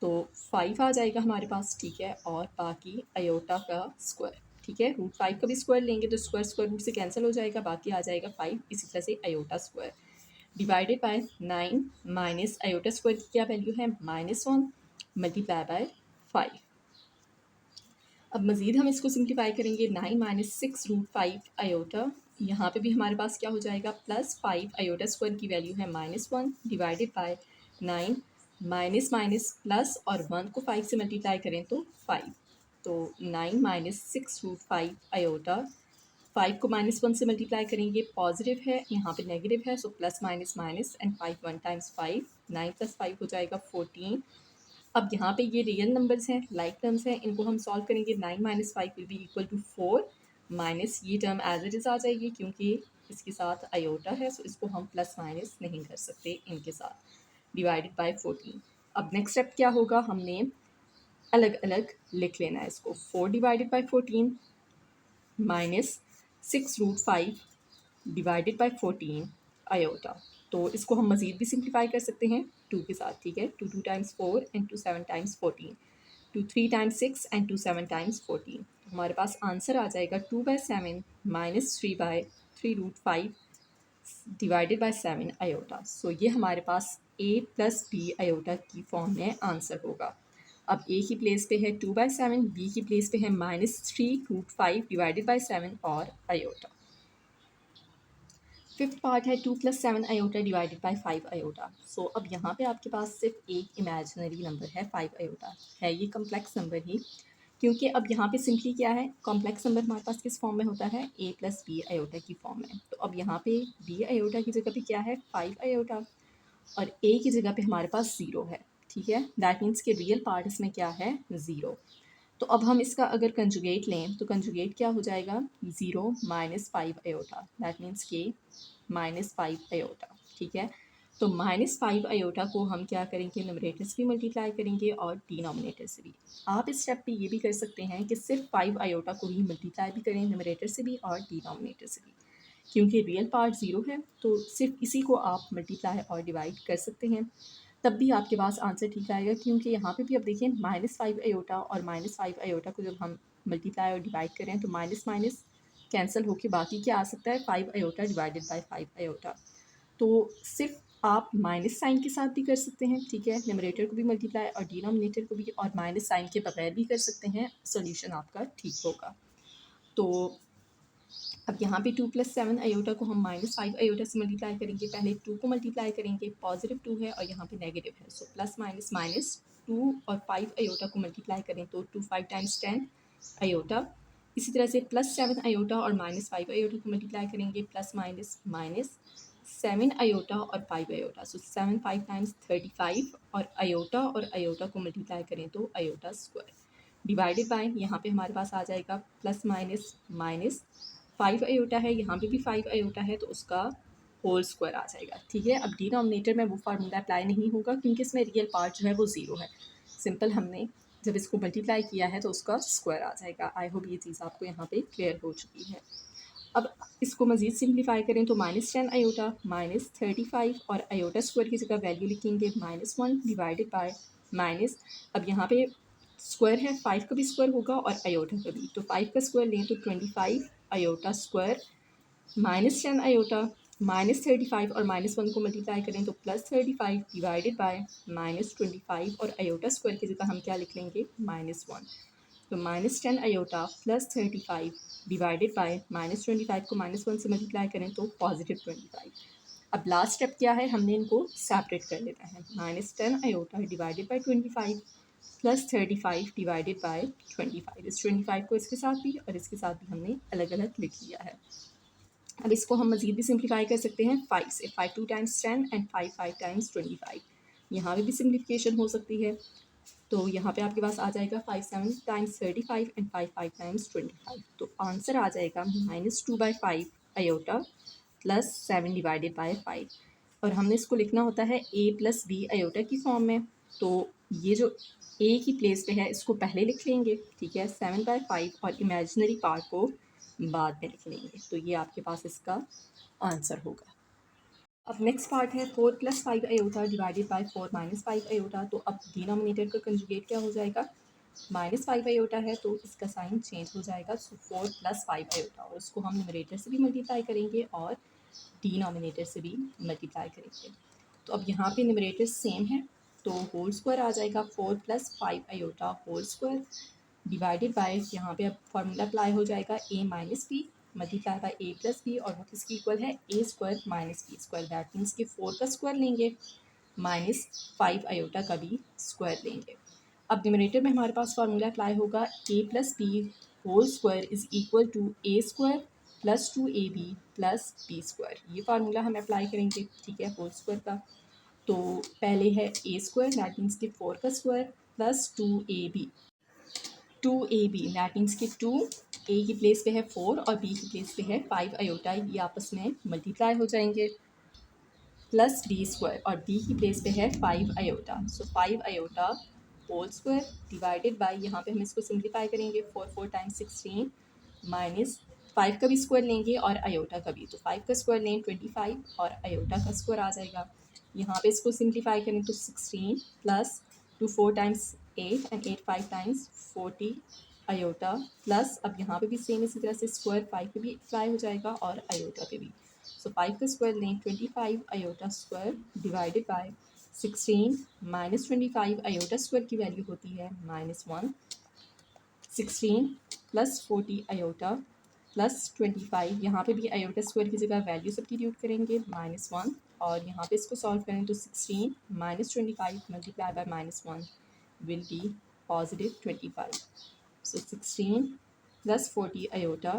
तो 5 आ जाएगा हमारे पास, ठीक है, और बाकी आयोटा का स्क्वायर, ठीक है। रूट 5 का भी स्क्वायर लेंगे तो स्क्वायर स्क्वायर रूट से कैंसिल हो जाएगा, बाकी आ जाएगा 5, इसी तरह से iota square divided bye 9 minus iota square की क्या वैल्यू है -1 मल्टीप्लाई बाय 5। अब मज़ीद हम इसको सिंप्लीफाई करेंगे 9 माइनस 6 रूट 5 आयोटा, यहाँ पे भी हमारे पास क्या हो जाएगा प्लस 5 आयोटा स्क्वायर की वैल्यू है -1 divided by 9 minus minus plus और 1 को 5 से मल्टीप्लाई करें तो 5, तो 9 माइनस 6 रूट 5 आयोटा 5 को -1 से मल्टीप्लाई करेंगे, पॉजिटिव है, यहाँ पे नेगेटिव है, so plus minus minus and 5 1 times 5, 9 + 5 हो जाएगा 14। अब यहाँ पे ये रियल नंबर्स हैं, लाइक टर्म्स हैं, इनको हम सॉल्व करेंगे। 9 - 5 will be equal to 4, minus ये टर्म एज इट इज़ आ जाएगी क्योंकि इसके साथ आयोटा है, सो इसको हम प्लस माइनस नहीं कर सकते इनके साथ, डिवाइडेड बाय 14। अब नेक्स्ट स्टेप क्या होगा, हमने अलग अलग लिख लेना है इसको। 4 divided by 14 minus 6√5 divided by 14 iota. तो इसको हम मज़ीद भी सिंप्लीफाई कर सकते हैं 2 के साथ, ठीक है। 2 2 times 4 and 2 7 times 14, 2 3 times 6 and 2 7 times 14। हमारे पास आंसर आ जाएगा 2/7 माइनस 3/3√5 डिवाइडेड बाय 7 आयोटा। सो ये हमारे पास a + b आयोटा की फॉर्म में आंसर होगा। अब a की प्लेस पे है 2/7, b की प्लेस पे है -3√5 डिवाइडेड बाय 7 और आयोटा। फिफ्थ पार्ट है 2 + 7 आयोटा डिवाइडेड बाय 5 आयोटा। सो अब यहाँ पे आपके पास सिर्फ एक इमेजिनरी नंबर है 5 आयोटा, है ये कम्प्लेक्स नंबर ही, क्योंकि अब यहाँ पे सिंपली क्या है, कॉम्प्लेक्स नंबर हमारे पास किस फॉर्म में होता है, a + b आयोटा की फॉर्म में। तो अब यहाँ पे b आयोटा की जगह पे क्या है, 5 आयोटा, और a की जगह पे हमारे पास 0 है, ठीक है। दैट मीन्स कि रियल पार्ट इसमें क्या है, 0। तो अब हम इसका अगर कंजुगेट लें तो कंजुगेट क्या हो जाएगा, 0 - 5 आयोटा, दैट मीन्स के -5 आयोटा, ठीक है। तो -5 आयोटा को हम क्या करेंगे, न्यूमरेटर से भी मल्टीप्लाई करेंगे और डिनोमिनेटर से भी। आप इस स्टेप पे ये भी कर सकते हैं कि सिर्फ 5 आयोटा को ही मल्टीप्लाई भी करें न्यूमरेटर से भी और डिनोमिनेटर से भी, क्योंकि रियल पार्ट 0 है तो सिर्फ इसी को आप मल्टीप्लाई और डिवाइड कर सकते हैं, तब भी आपके पास आंसर ठीक आएगा। क्योंकि यहाँ पे भी अब देखिए -5 आयोटा और -5 आयोटा को जब हम मल्टीप्लाई और डिवाइड करें तो माइनस माइनस कैंसिल होके बाकी क्या आ सकता है, 5 आयोटा डिवाइडेड बाय 5 आयोटा। तो सिर्फ आप माइनस साइन के साथ भी कर सकते हैं, ठीक है, न्यूमरेटर को भी मल्टीप्लाई और डिनोमिनेटर को भी, और माइनस साइन के बगैर भी कर सकते हैं, सोल्यूशन आपका ठीक होगा। तो अब यहाँ पे 2 + 7 आयोटा को हम -5 आयोटा से मल्टीप्लाई करेंगे। पहले 2 को मल्टीप्लाई करेंगे, पॉजिटिव 2 है और यहाँ पे नेगेटिव है, सो प्लस माइनस माइनस 2 और 5 आयोटा को मल्टीप्लाई करें तो 2 5 टाइम्स 10 आयोटा। इसी तरह से +7 आयोटा और -5 आयोटा को मल्टीप्लाई करेंगे, प्लस माइनस माइनस 7 आयोटा और 5 आयोटा, सो 7 5 टाइम्स 35, और आयोटा को मल्टीप्लाई करें तो आयोटा स्क्वायर डिवाइडेड बाय, यहाँ पे हमारे पास आ जाएगा प्लस माइनस माइनस 5 आयोटा है, यहाँ पे भी 5 आयोटा है, तो उसका होल स्क्वायर आ जाएगा, ठीक है। अब डिनोमिनेटर में वो फार्मूला अप्लाई नहीं होगा क्योंकि इसमें रियल पार्ट जो है वो 0 है, सिंपल हमने जब इसको मल्टीप्लाई किया है तो उसका स्क्वायर आ जाएगा। आई होप ये चीज़ आपको यहाँ पे क्लियर हो चुकी है। अब इसको मज़ीद सिंप्लीफाई करें तो -10 आयोटा -35, और आयोटा स्क्वायर की जगह वैल्यू लिखेंगे -1 डिवाइडेड बाय माइनस, अब यहाँ पे स्क्वायर है, 5 का भी स्क्वायर होगा और आयोटा का भी, तो 5 का स्क्वायर लें तो 25 आयोटा स्क्वायर, -10 आयोटा -35 और -1 को मल्टीप्लाई करें तो +35 डिवाइडेड बाय -25, और आयोटा स्क्वायर की जगह हम क्या लिख लेंगे, -1। तो -10 आयोटा +35 डिवाइडेड बाय -25 को -1 से मल्टीप्लाई करें तो +25। अब लास्ट स्टेप क्या है, हमने इनको सेपरेट कर लेना है। -10 iota divided bye 25 +35 divided by 25, इस 25 को इसके साथ भी और इसके साथ भी हमने अलग अलग लिख लिया है। अब इसको हम मज़ीद भी सिंप्लीफाई कर सकते हैं 5 से, 5 2 टाइम्स 10 एंड 5 5 टाइम्स 25, यहाँ पे भी सिंप्लीफिकेशन हो सकती है। तो यहाँ पे आपके पास आ जाएगा 5 7 टाइम्स 35 एंड 5 5 टाइम्स 25, तो आंसर आ जाएगा -2/5 आयोटा प्लस 7 डिवाइडेड बाय 5, और हमने इसको लिखना होता है a + b आयोटा की फॉर्म में। तो ये जो a की प्लेस पे है इसको पहले लिख लेंगे, ठीक है, 7/5, और इमेजिनरी पार्ट को बाद में लिख लेंगे, तो ये आपके पास इसका आंसर होगा। अब नेक्स्ट पार्ट है 4 + 5 आयोटा डिवाइडेड बाय 4 - 5 आयोटा। तो अब डिनोमिनेटर का कंजुगेट क्या हो जाएगा, -5 आयोटा है तो इसका साइन चेंज हो जाएगा, सो 4 + 5 आयोटा, और उसको हम न्यूमरेटर से भी मल्टीप्लाई करेंगे और डिनोमिनेटर से भी मल्टीप्लाई करेंगे। तो अब यहाँ पे न्यूमरेटर सेम है तो होल स्क्वायर आ जाएगा, 4 + 5 iota whole square divided by, यहाँ पे अब फार्मूला अप्लाई हो जाएगा a - b multiply by a + b, और वो किसकी इक्वल है, a square - b square, that means कि 4 का स्क्वायर लेंगे -5 आयोटा का भी स्क्वायर लेंगे। अब न्यूमरेटर में हमारे पास फार्मूला अप्लाई होगा, a + b whole square is equal to a square plus 2ab plus B square, ये फार्मूला हम अप्लाई करेंगे, ठीक है, होल स्क्वायर का। तो पहले है ए स्क्वायर दैट मीन्स कि 4 का square plus 2ab that means कि 2 ए की प्लेस पे है 4 और बी की प्लेस पे है 5 आयोटा, ये आपस में मल्टीप्लाई हो जाएंगे, प्लस बी स्क्वायर और बी की प्लेस पे है 5 iota, so 5 iota whole square divided by, यहाँ पे हम इसको सिंप्लीफाई करेंगे, 4 टाइम्स 16 माइनस 5 का भी स्क्वायर लेंगे और आयोटा का भी, तो 5 का स्क्वायर लें 25 और आयोटा का स्क्वायर आ जाएगा। यहाँ पे इसको सिंप्लीफाई करें तो 16 plus 2 4 times 8 and 8 5 times 40 iota, plus अब यहाँ पे भी सेम इसी तरह से स्क्वायर 5 पे भी अप्लाई हो जाएगा और आयोटा पे भी, सो 5 का स्क्वायर लें 25 iota square divided by 16 minus 25 iota square की वैल्यू होती है -1, 16 प्लस 40 आयोटा प्लस 25, यहाँ पे भी आयोटा स्क्वायर की जगह वैल्यू सब्स्टिट्यूट करेंगे -1 और यहाँ पे इसको सॉल्व करें तो 16 minus 25 multiply by -1 will be positive 25, so 16 plus 40 iota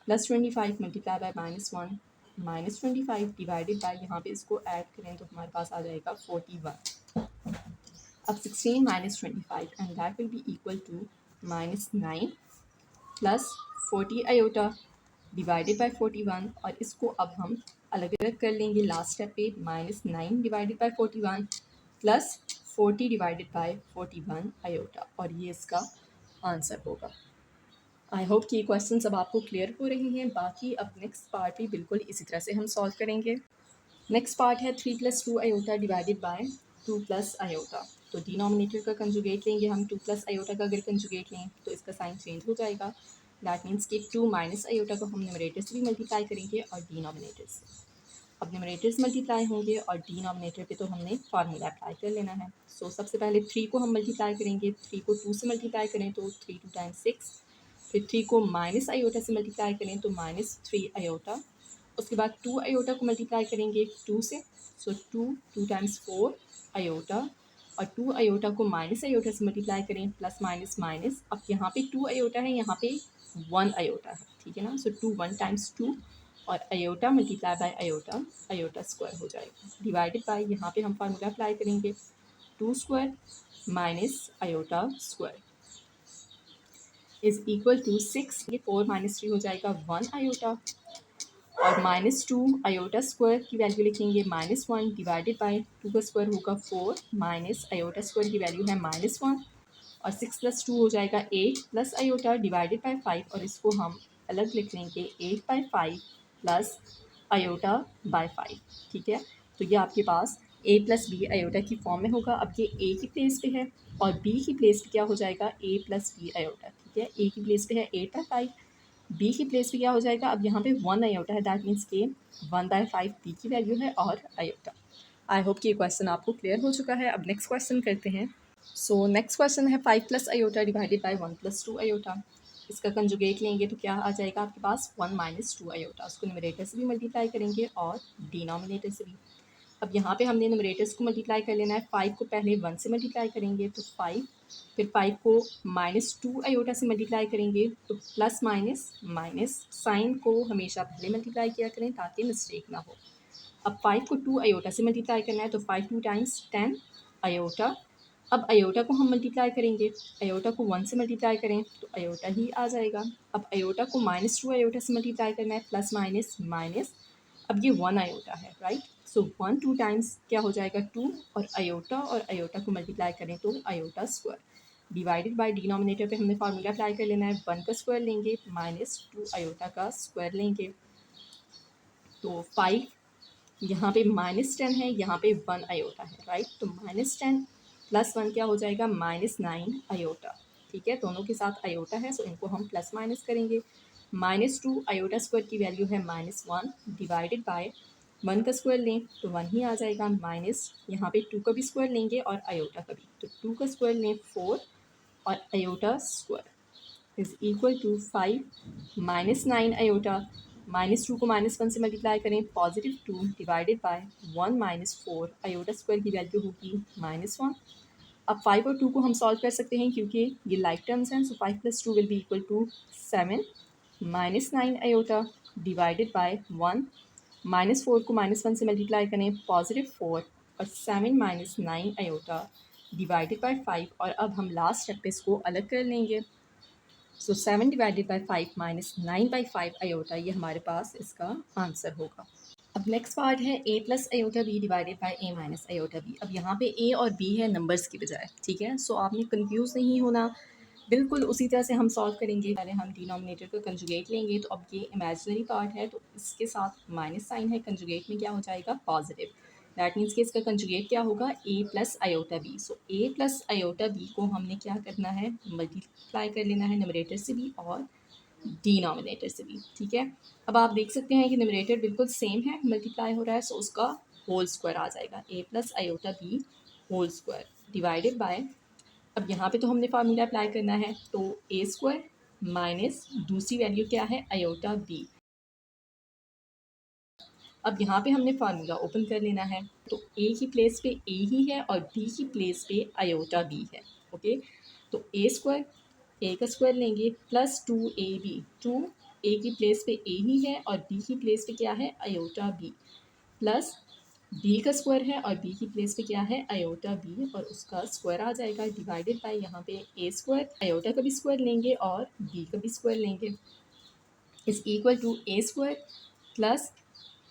plus 25 multiply by -1 -25 divided by, यहाँ पे इसको ऐड करें तो हमारे पास आ जाएगा 41। अब 16 minus 25 and that will be equal to -9 plus 40 iota divided by 41, और इसको अब हम अलग अलग कर लेंगे लास्ट स्टेप पे, -9 divided by 41 plus 40 divided by 41 iota, और ये इसका आंसर होगा। आई होप कि ये क्वेश्चन अब आपको क्लियर हो रहे हैं। बाकी अब नेक्स्ट पार्ट भी बिल्कुल इसी तरह से हम सॉल्व करेंगे। नेक्स्ट पार्ट है 3 + 2 आयोटा डिवाइडेड बाय 2 + आयोटा। तो डिनोमिनेटर का कंजुगेट लेंगे हम, 2 + आयोटा का अगर कंजुगेट लें तो इसका साइन चेंज हो जाएगा, दैट मीन्स कि 2 - आयोटा को हम न्यूमरेटर से भी मल्टीप्लाई करेंगे और डिनोमिनेटर से। अब न्यूमरेटर्स मल्टीप्लाई होंगे और डिनोमिनेटर पे तो हमने फार्मूला अप्लाई कर लेना है। सो सबसे पहले 3 को हम मल्टीप्लाई करेंगे, 3 को 2 से मल्टीप्लाई करें तो 3 2 टाइम्स 6, फिर 3 को माइनस आयोटा से मल्टीप्लाई करें तो -3 आयोटा, उसके बाद 2 आयोटा को मल्टीप्लाई करेंगे 2 से, सो 2 2 टाइम्स 4 आयोटा, और 2 आयोटा को माइनस आयोटा से मल्टीप्लाई करें प्लस माइनस माइनस, अब यहाँ पे 2 आयोटा है, यहाँ पे 1 आयोटा है, ठीक है ना, सो 2 1 टाइम्स 2 और iota multiply by iota, iota square हो जाएगा, डिवाइडेड बाय, यहाँ पे हम फार्मूला अप्लाई करेंगे 2 square minus iota square is equal to 6, ये 4 - 3 हो जाएगा 1 आयोटा, और -2 आयोटा स्क्वायर की वैल्यू लिखेंगे -1 डिवाइडेड बाय 2 का स्क्वायर होगा 4 माइनस आयोटा स्क्वायर की वैल्यू है -1, और 6 + 2 हो जाएगा 8 प्लस आयोटा डिवाइडेड बाय 5, और इसको हम अलग लिख लेंगे 8/5 प्लस आयोटा बाय 5, ठीक है। तो ये आपके पास a + b आयोटा की फॉर्म में होगा। अब ये a की प्लेस पे है और b की प्लेस पे क्या हो जाएगा a + b आयोटा, ठीक है। a की प्लेस पे है 8/5, b की प्लेस पे क्या हो जाएगा, अब यहाँ पे 1 आयोटा है, दैट मीन्स के 1/5 b की वैल्यू है और आयोटा। आई होप कि ये क्वेश्चन आपको क्लियर हो चुका है। अब नेक्स्ट क्वेश्चन करते हैं। सो नेक्स्ट क्वेश्चन है 5 + आयोटा डिवाइडेड बाय 1 + 2 आयोटा। इसका कंजुगेट लेंगे तो क्या आ जाएगा आपके पास 1 - 2 आयोटा, उसको न्यूमरेटर से भी मल्टीप्लाई करेंगे और डिनोमिनेटर से भी। अब यहाँ पे हमने न्यूमरेटर्स को मल्टीप्लाई कर लेना है, 5 को पहले 1 से मल्टीप्लाई करेंगे तो 5, फिर 5 को -2 आयोटा से मल्टीप्लाई करेंगे तो प्लस माइनस माइनस, साइन को हमेशा पहले मल्टीप्लाई किया करें ताकि मिस्टेक ना हो। अब 5 को 2 आयोटा से मल्टीप्लाई करना है तो 5 2 टाइम्स 10 आयोटा। अब आयोटा को हम मल्टीप्लाई करेंगे, आयोटा को 1 से मल्टीप्लाई करें तो आयोटा ही आ जाएगा। अब आयोटा को -2 आयोटा से मल्टीप्लाई करना है, प्लस माइनस माइनस, अब ये 1 आयोटा है, राइट। सो 1 2 टाइम्स क्या हो जाएगा 2, और आयोटा को मल्टीप्लाई करें तो iota square, divided by denominator पे हमने फार्मूला अप्लाई कर लेना है, 1 का स्क्वायर लेंगे -2 आयोटा का स्क्वायर लेंगे, तो 5, यहाँ पे -10 है, यहाँ पे 1 आयोटा है, राइट। तो -10 प्लस 1 क्या हो जाएगा -9 आयोटा, ठीक है। दोनों के साथ आयोटा है, सो इनको हम प्लस माइनस करेंगे। -2 आयोटा स्क्वायर की वैल्यू है -1 डिवाइडेड बाय 1 का स्क्वायर लें तो 1 ही आ जाएगा, माइनस यहाँ पे 2 का भी स्क्वायर लेंगे और आयोटा का भी, तो 2 का स्क्वायर लें 4 और iota square is equal to 5 -9 iota, -2 को -1 से मल्टीप्लाई करें +2 डिवाइडेड बाय 1 -4 आयोटा स्क्वायर की वैल्यू होगी -1। अब 5 और 2 को हम सॉल्व कर सकते हैं क्योंकि ये लाइक टर्म्स हैं, so 5 + 2 will be equal to 7 -9 iota divided by 1, -4 को -1 से मल्टीप्लाई करें +4 और 7 -9 आयोटा डिवाइडेड बाय 5। और अब हम लास्ट स्टेप पे इसको अलग कर लेंगे। So 7 divided by 5 -9 by 5 iota, ये हमारे पास इसका आंसर होगा। अब नेक्स्ट पार्ट है a plus iota B divided by a minus iota B. अब यहाँ पे a और b है नंबर्स की बजाय, ठीक है। सो आपने कंफ्यूज नहीं होना, बिल्कुल उसी तरह से हम सॉल्व करेंगे। पहले हम डिनोमिनेटर को कंजुगेट लेंगे। तो अब ये इमेजिनरी पार्ट है तो इसके साथ माइनस साइन है, कंजुगेट में क्या हो जाएगा पॉजिटिव। दैट मीन्स कि इसका कंजुगेट क्या होगा a plus iota B. So a plus iota B को हमने क्या करना है, मल्टीप्लाई कर लेना है न्यूमरेटर से भी और डिनोमिनेटर से भी, ठीक है। अब आप देख सकते हैं कि न्यूमरेटर बिल्कुल सेम है, मल्टीप्लाई हो रहा है, सो उसका होल स्क्वायर आ जाएगा a plus iota B whole square divided by, अब यहाँ पे तो हमने फार्मूला अप्लाई करना है, तो a स्क्वायर माइनस दूसरी वैल्यू क्या है आयोटा b। अब यहाँ पे हमने फार्मूला ओपन कर लेना है, तो a की प्लेस पे a ही है और b की प्लेस पे आयोटा b है। ओके, तो a स्क्वायर, a का स्क्वायर लेंगे प्लस 2ab, 2 a की प्लेस पे a ही है और b की प्लेस पे क्या है आयोटा b, प्लस b का स्क्वायर है और b की प्लेस पे क्या है आयोटा b और उसका स्क्वायर आ जाएगा डिवाइडेड बाय यहाँ पे a स्क्वायर, आयोटा का भी स्क्वायर लेंगे और b का भी स्क्वायर लेंगे, is equal to a square plus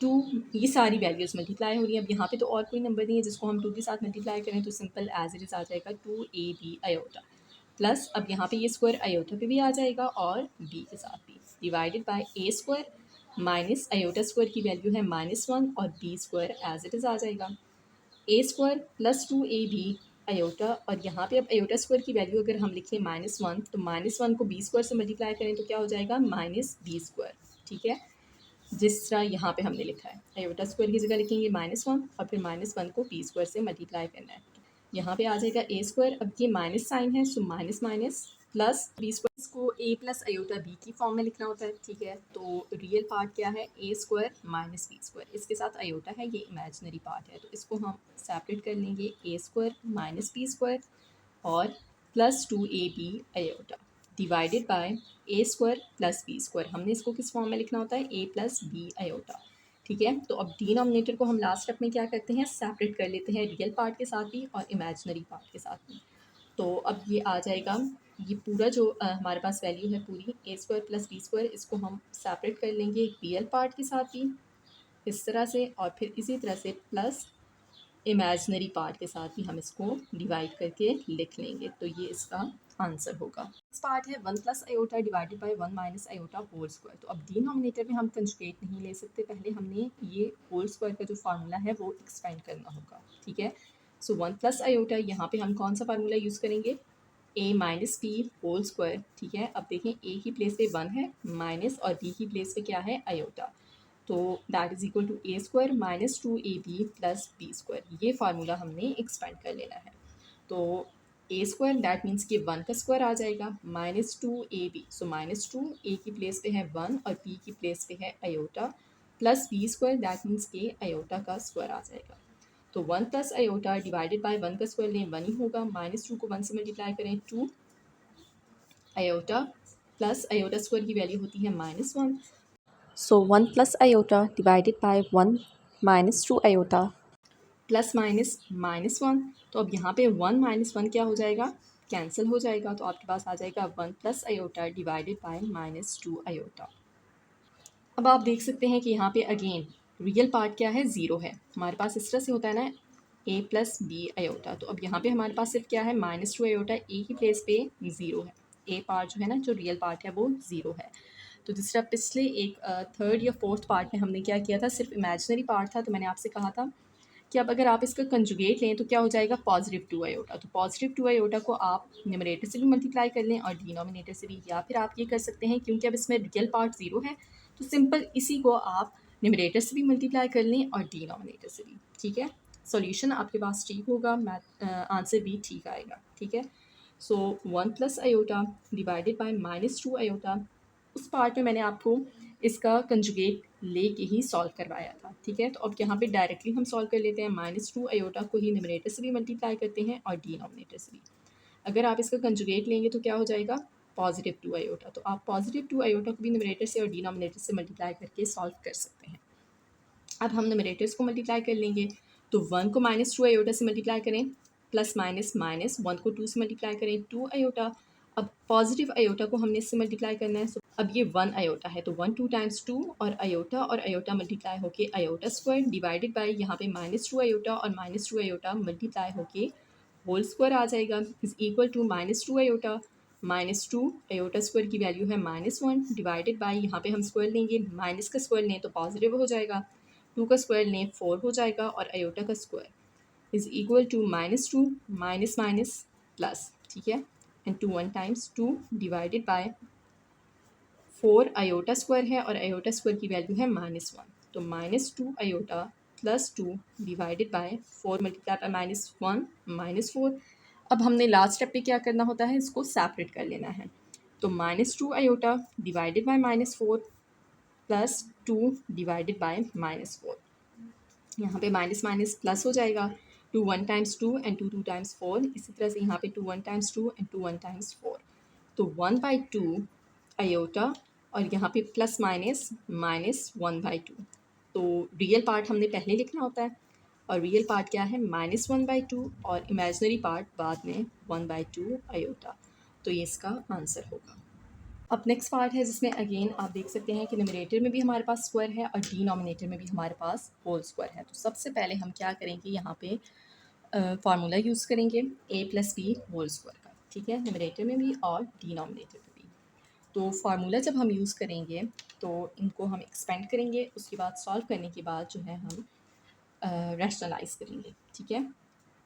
2, ये सारी वैल्यूज़ मल्टीप्लाई हो रही है। अब यहाँ पे तो और कोई नंबर नहीं है जिसको हम 2 के साथ मल्टीप्लाई करें, तो सिंपल एज इट इज़ आ जाएगा 2ab आयोटा प्लस, अब यहाँ पे ये स्क्वायर आयोटा पे भी आ जाएगा और b के साथ भी, divided by a square minus iota square की वैल्यू है -1 और b square as it is आ जाएगा a square plus 2ab iota, और यहाँ पे अब आयोटा स्क्वायर की वैल्यू अगर हम लिखें -1, तो -1 को b स्क्वायर से मल्टीप्लाई करें तो क्या हो जाएगा -b स्क्वायर, ठीक है। जिस तरह यहाँ पे हमने लिखा है, आयोटा स्क्वायर की जगह लिखेंगे -1 और फिर -1 को b स्क्वायर से मल्टीप्लाई करना है, यहाँ पे आ जाएगा a स्क्वायर। अब ये माइनस साइन है, so minus minus plus b square, इसको a प्लस आयोटा b की फॉर्म में लिखना होता है, ठीक है। तो रियल पार्ट क्या है a square minus b square, इसके साथ आयोटा है, ये इमेजिनरी पार्ट है, तो इसको हम सेपरेट कर लेंगे a square minus b square और plus 2ab iota divided by a square plus b square, हमने इसको किस फॉर्म में लिखना होता है a प्लस b आयोटा, ठीक है। तो अब डिनोमिनेटर को हम लास्ट स्टेप में क्या करते हैं, सेपरेट कर लेते हैं रियल पार्ट के साथ भी और इमेजिनरी पार्ट के साथ भी। तो अब ये आ जाएगा, ये पूरा जो हमारे पास वैल्यू है पूरी a square plus b square, इसको हम सेपरेट कर लेंगे रियल पार्ट के साथ भी इस तरह से, और फिर इसी तरह से प्लस इमेजिनरी पार्ट के साथ भी हम इसको डिवाइड करके लिख लेंगे, तो ये इसका आंसर होगा। इस पार्ट है 1 plus iota divided by 1 minus iota whole square. तो अब डिनोमिनेटर में हम कंजुगेट नहीं ले सकते, पहले हमने ये होल स्क्वायर का जो फार्मूला है वो एक्सपेंड करना होगा, ठीक है। सो 1 प्लस आयोटा, यहाँ पे हम कौन सा फार्मूला यूज़ करेंगे, a minus B whole square, ठीक है। अब देखें a की प्लेस पे 1 है माइनस और b की प्लेस पे क्या है आयोटा, तो that is equal to a square minus 2ab plus b square, ये फार्मूला हमने एक्सपेंड कर लेना है। तो a स्क्वायर दैट मीन्स कि 1 का स्क्वायर आ जाएगा -2ab, सो -2 a की प्लेस पे है 1 और b की प्लेस पे है iota plus b square that means के आयोटा का स्क्वायर आ जाएगा। तो 1 प्लस आयोटा डिवाइडेड बाय 1 का स्क्वायर लें 1 ही होगा, -2 को 1 से मल्टीप्लाई करें 2 आयोटा प्लस आयोटा स्क्वायर की वैल्यू होती है -1, So 1 plus iota divided by 1 minus 2 iota. Plus minus -1, तो अब यहाँ पे 1 माइनस 1 क्या हो जाएगा, कैंसिल हो जाएगा, तो आपके पास आ जाएगा 1 plus iota divided bye -2 iota. अब आप देख सकते हैं कि यहाँ पे अगेन रियल पार्ट क्या है, ज़ीरो है, हमारे पास इस तरह से होता है ना a प्लस बी आयोटा, तो अब यहाँ पे हमारे पास सिर्फ क्या है -2 आयोटा, a की प्लेस पे ज़ीरो है, a पार्ट जो है ना जो रियल पार्ट है वो ज़ीरो है। तो जिस तरह पिछले एक थर्ड या फोर्थ पार्ट में हमने क्या किया था, सिर्फ इमेजिनरी पार्ट था, तो मैंने आपसे कहा था कि अब अगर आप इसका कंजुगेट लें तो क्या हो जाएगा +2 आयोटा, तो +2 आयोटा को आप न्यूमरेटर से भी मल्टीप्लाई कर लें और डिनोमिनेटर से भी, या फिर आप ये कर सकते हैं क्योंकि अब इसमें रियल पार्ट ज़ीरो है तो सिंपल इसी को आप न्यूमरेटर से भी मल्टीप्लाई कर लें और डिनोमिनेटर से भी, ठीक है। सॉल्यूशन आपके पास ठीक होगा, मैथ आंसर भी ठीक आएगा, ठीक है। सो 1 plus iota divided bye -2 iota, उस पार्ट में मैंने आपको इसका कंजुगेट लेके ही सॉल्व करवाया था, ठीक है। तो अब यहाँ पे डायरेक्टली हम सॉल्व कर लेते हैं, -2 आयोटा को ही न्यूमरेटर से भी मल्टीप्लाई करते हैं और डिनोमिनेटर से भी। अगर आप इसका कंजुगेट लेंगे तो क्या हो जाएगा पॉजिटिव 2 आयोटा। तो आप पॉजिटिव 2 आयोटा को भी न्यूमरेटर से और डिनोमिनेटर से मल्टीप्लाई करके सॉल्व कर सकते हैं। अब हम न्यूमरेटर्स को मल्टीप्लाई कर लेंगे, तो 1 को -2 आयोटा से मल्टीप्लाई करें, प्लस माइनस माइनस 1 को 2 से मल्टीप्लाई करें 2 आयोटा। अब पॉजिटिव आयोटा को हमने इससे मल्टीप्लाई करना है, सो अब ये 1 आयोटा है, तो 1 2 टाइम्स 2 और आयोटा मल्टीप्लाई होके आयोटा स्क्वायर डिवाइडेड बाय यहाँ पे -2 आयोटा और -2 आयोटा मल्टीप्लाई होके होल स्क्वायर आ जाएगा, is equal to -2 iota -2 iota square की वैल्यू है -1 डिवाइडेड बाय यहाँ पे हम स्क्वायर लेंगे, माइनस का स्क्वायर लें तो पॉजिटिव हो जाएगा, 2 का स्क्वायर लें 4 हो जाएगा और आयोटा का square is equal to -2 minus minus plus, ठीक है, and 2 1 times 2 divided by 4 iota square है और आयोटा स्क्वायर की वैल्यू है -1, तो -2 iota plus 2 divided by 4 multiply bye -1 -4। अब हमने लास्ट स्टेप पे क्या करना होता है, इसको सेपरेट कर लेना है, तो -2 iota divided by -4 plus 2 divided by -4, यहाँ पे माइनस माइनस प्लस हो जाएगा, 2 1 टाइम्स 2 एंड 2 2 टाइम्स 4, इसी तरह से यहाँ पे 2 1 टाइम्स 2 एंड 2 1 टाइम्स 4, तो 1/2 आयोटा और यहाँ पे प्लस माइनस माइनस 1/2। तो रियल पार्ट हमने पहले लिखना होता है और रियल पार्ट क्या है -1/2 और इमेजिनरी पार्ट बाद में 1/2 आयोटा, तो ये इसका आंसर होगा। अब नेक्स्ट पार्ट है जिसमें अगेन आप देख सकते हैं कि न्यूमरेटर में भी हमारे पास स्क्वायर है और डिनोमिनेटर में भी हमारे पास होल स्क्वायर है। तो सबसे पहले हम क्या करेंगे, यहाँ पे फार्मूला यूज़ करेंगे a + b होल स्क्वायर का, ठीक है, न्यूमरेटर में भी और डिनोमिनेटर में भी। तो फार्मूला जब हम यूज़ करेंगे तो इनको हम एक्सपेंड करेंगे, उसके बाद सॉल्व करने के बाद जो है हम रैशनलाइज करेंगे, ठीक है,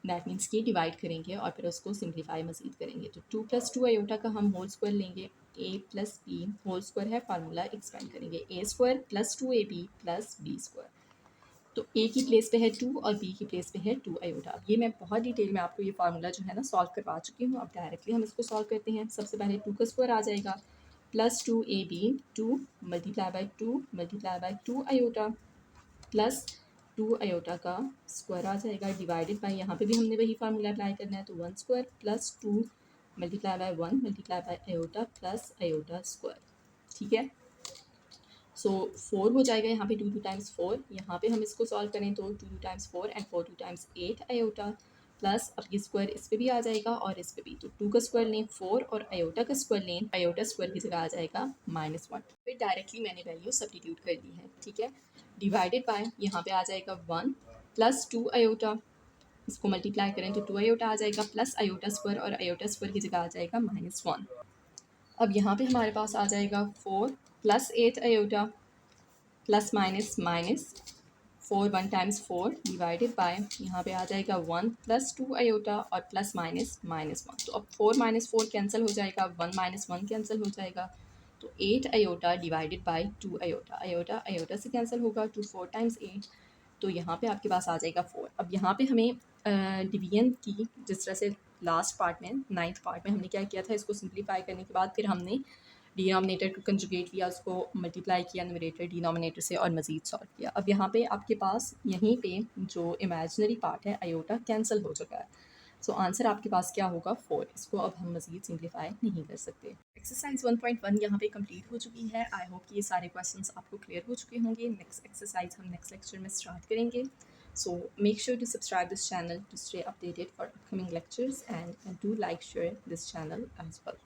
दैट मीन्स कि डिवाइड करेंगे और फिर उसको सिंप्लीफाई मज़ीद करेंगे। तो 2 + 2 आयोटा का हम होल स्क्वायर लेंगे, a + b होल स्क्वायर है, फार्मूला एक्सपेंड करेंगे, a² + 2ab + b²। तो a की प्लेस पे है 2 और b की प्लेस पे है 2 आयोटा। अब ये मैं बहुत डिटेल में आपको ये फार्मूला जो है ना सॉल्व करवा चुकी हूँ। अब डायरेक्टली हम इसको सॉल्व करते हैं। सबसे पहले 2 का स्क्वायर आ जाएगा, plus 2ab 2 multiply by 2 multiply by 2 iota plus 2 iota का स्क्वायर आ जाएगा डिवाइडेड बाय, यहाँ पे भी हमने वही फार्मूला अप्लाई करना है, तो 1 square plus 2 multiply by 1 multiply by iota plus iota square, ठीक है। सो 4 हो जाएगा यहाँ पे, 2 2 टाइम्स 4, यहाँ पे हम इसको सॉल्व करें तो 2 2 times 4 and 4 2 times 8 iota plus, अब ये स्क्वायर इस पे भी आ जाएगा और इस पे भी, तो 2 का स्क्वायर लें 4 और आयोटा का स्क्वायर लें, आयोटा स्क्वायर की जगह आ जाएगा -1। फिर डायरेक्टली मैंने वैल्यू सब्स्टिट्यूट कर दी है, ठीक है, डिवाइडेड बाय यहाँ पे आ जाएगा 1 प्लस 2 आयोटा, इसको मल्टीप्लाई करें तो 2 आयोटा आ जाएगा प्लस आयोटा स्क्वायर और आयोटा स्क्वायर की जगह आ जाएगा -1। अब यहाँ पे हमारे पास आ जाएगा 4 + 8 iota plus minus minus 4 1 times 4 divided by, यहाँ पे आ जाएगा 1 + 2 आयोटा और प्लस माइनस -1। तो अब 4 - 4 कैंसिल हो जाएगा, 1 - 1 कैंसिल हो जाएगा, तो 8 iota divided bye 2 iota, iota iota से कैंसिल होगा, 2 4 टाइम्स 8, तो यहाँ पे आपके पास आ जाएगा 4। अब यहाँ पे हमें डिवीजन की, जिस तरह से लास्ट पार्ट में 9th पार्ट में हमने क्या किया था, इसको सिंप्लीफाई करने के बाद फिर हमने डिनोमिनेटर को कंजुगेट किया, उसको मल्टीप्लाई किया न्यूमरेटर डिनोमिनेटर से और मज़ीद सॉल्व किया। अब यहाँ पे आपके पास यहीं पे जो इमेजिनरी पार्ट है आयोटा कैंसिल हो चुका है, सो आंसर आपके पास क्या होगा 4। इसको अब हम मज़ीद सिंप्लीफाई नहीं कर सकते। एक्सरसाइज 1.1 यहाँ पे कंप्लीट हो चुकी है। आई होप कि ये सारे क्वेश्चंस आपको क्लियर हो चुके होंगे। नेक्स्ट एक्सरसाइज हम नेक्स्ट लेक्चर में स्टार्ट करेंगे। So make sure to subscribe this channel to stay updated for upcoming lectures and do like share this channel as well.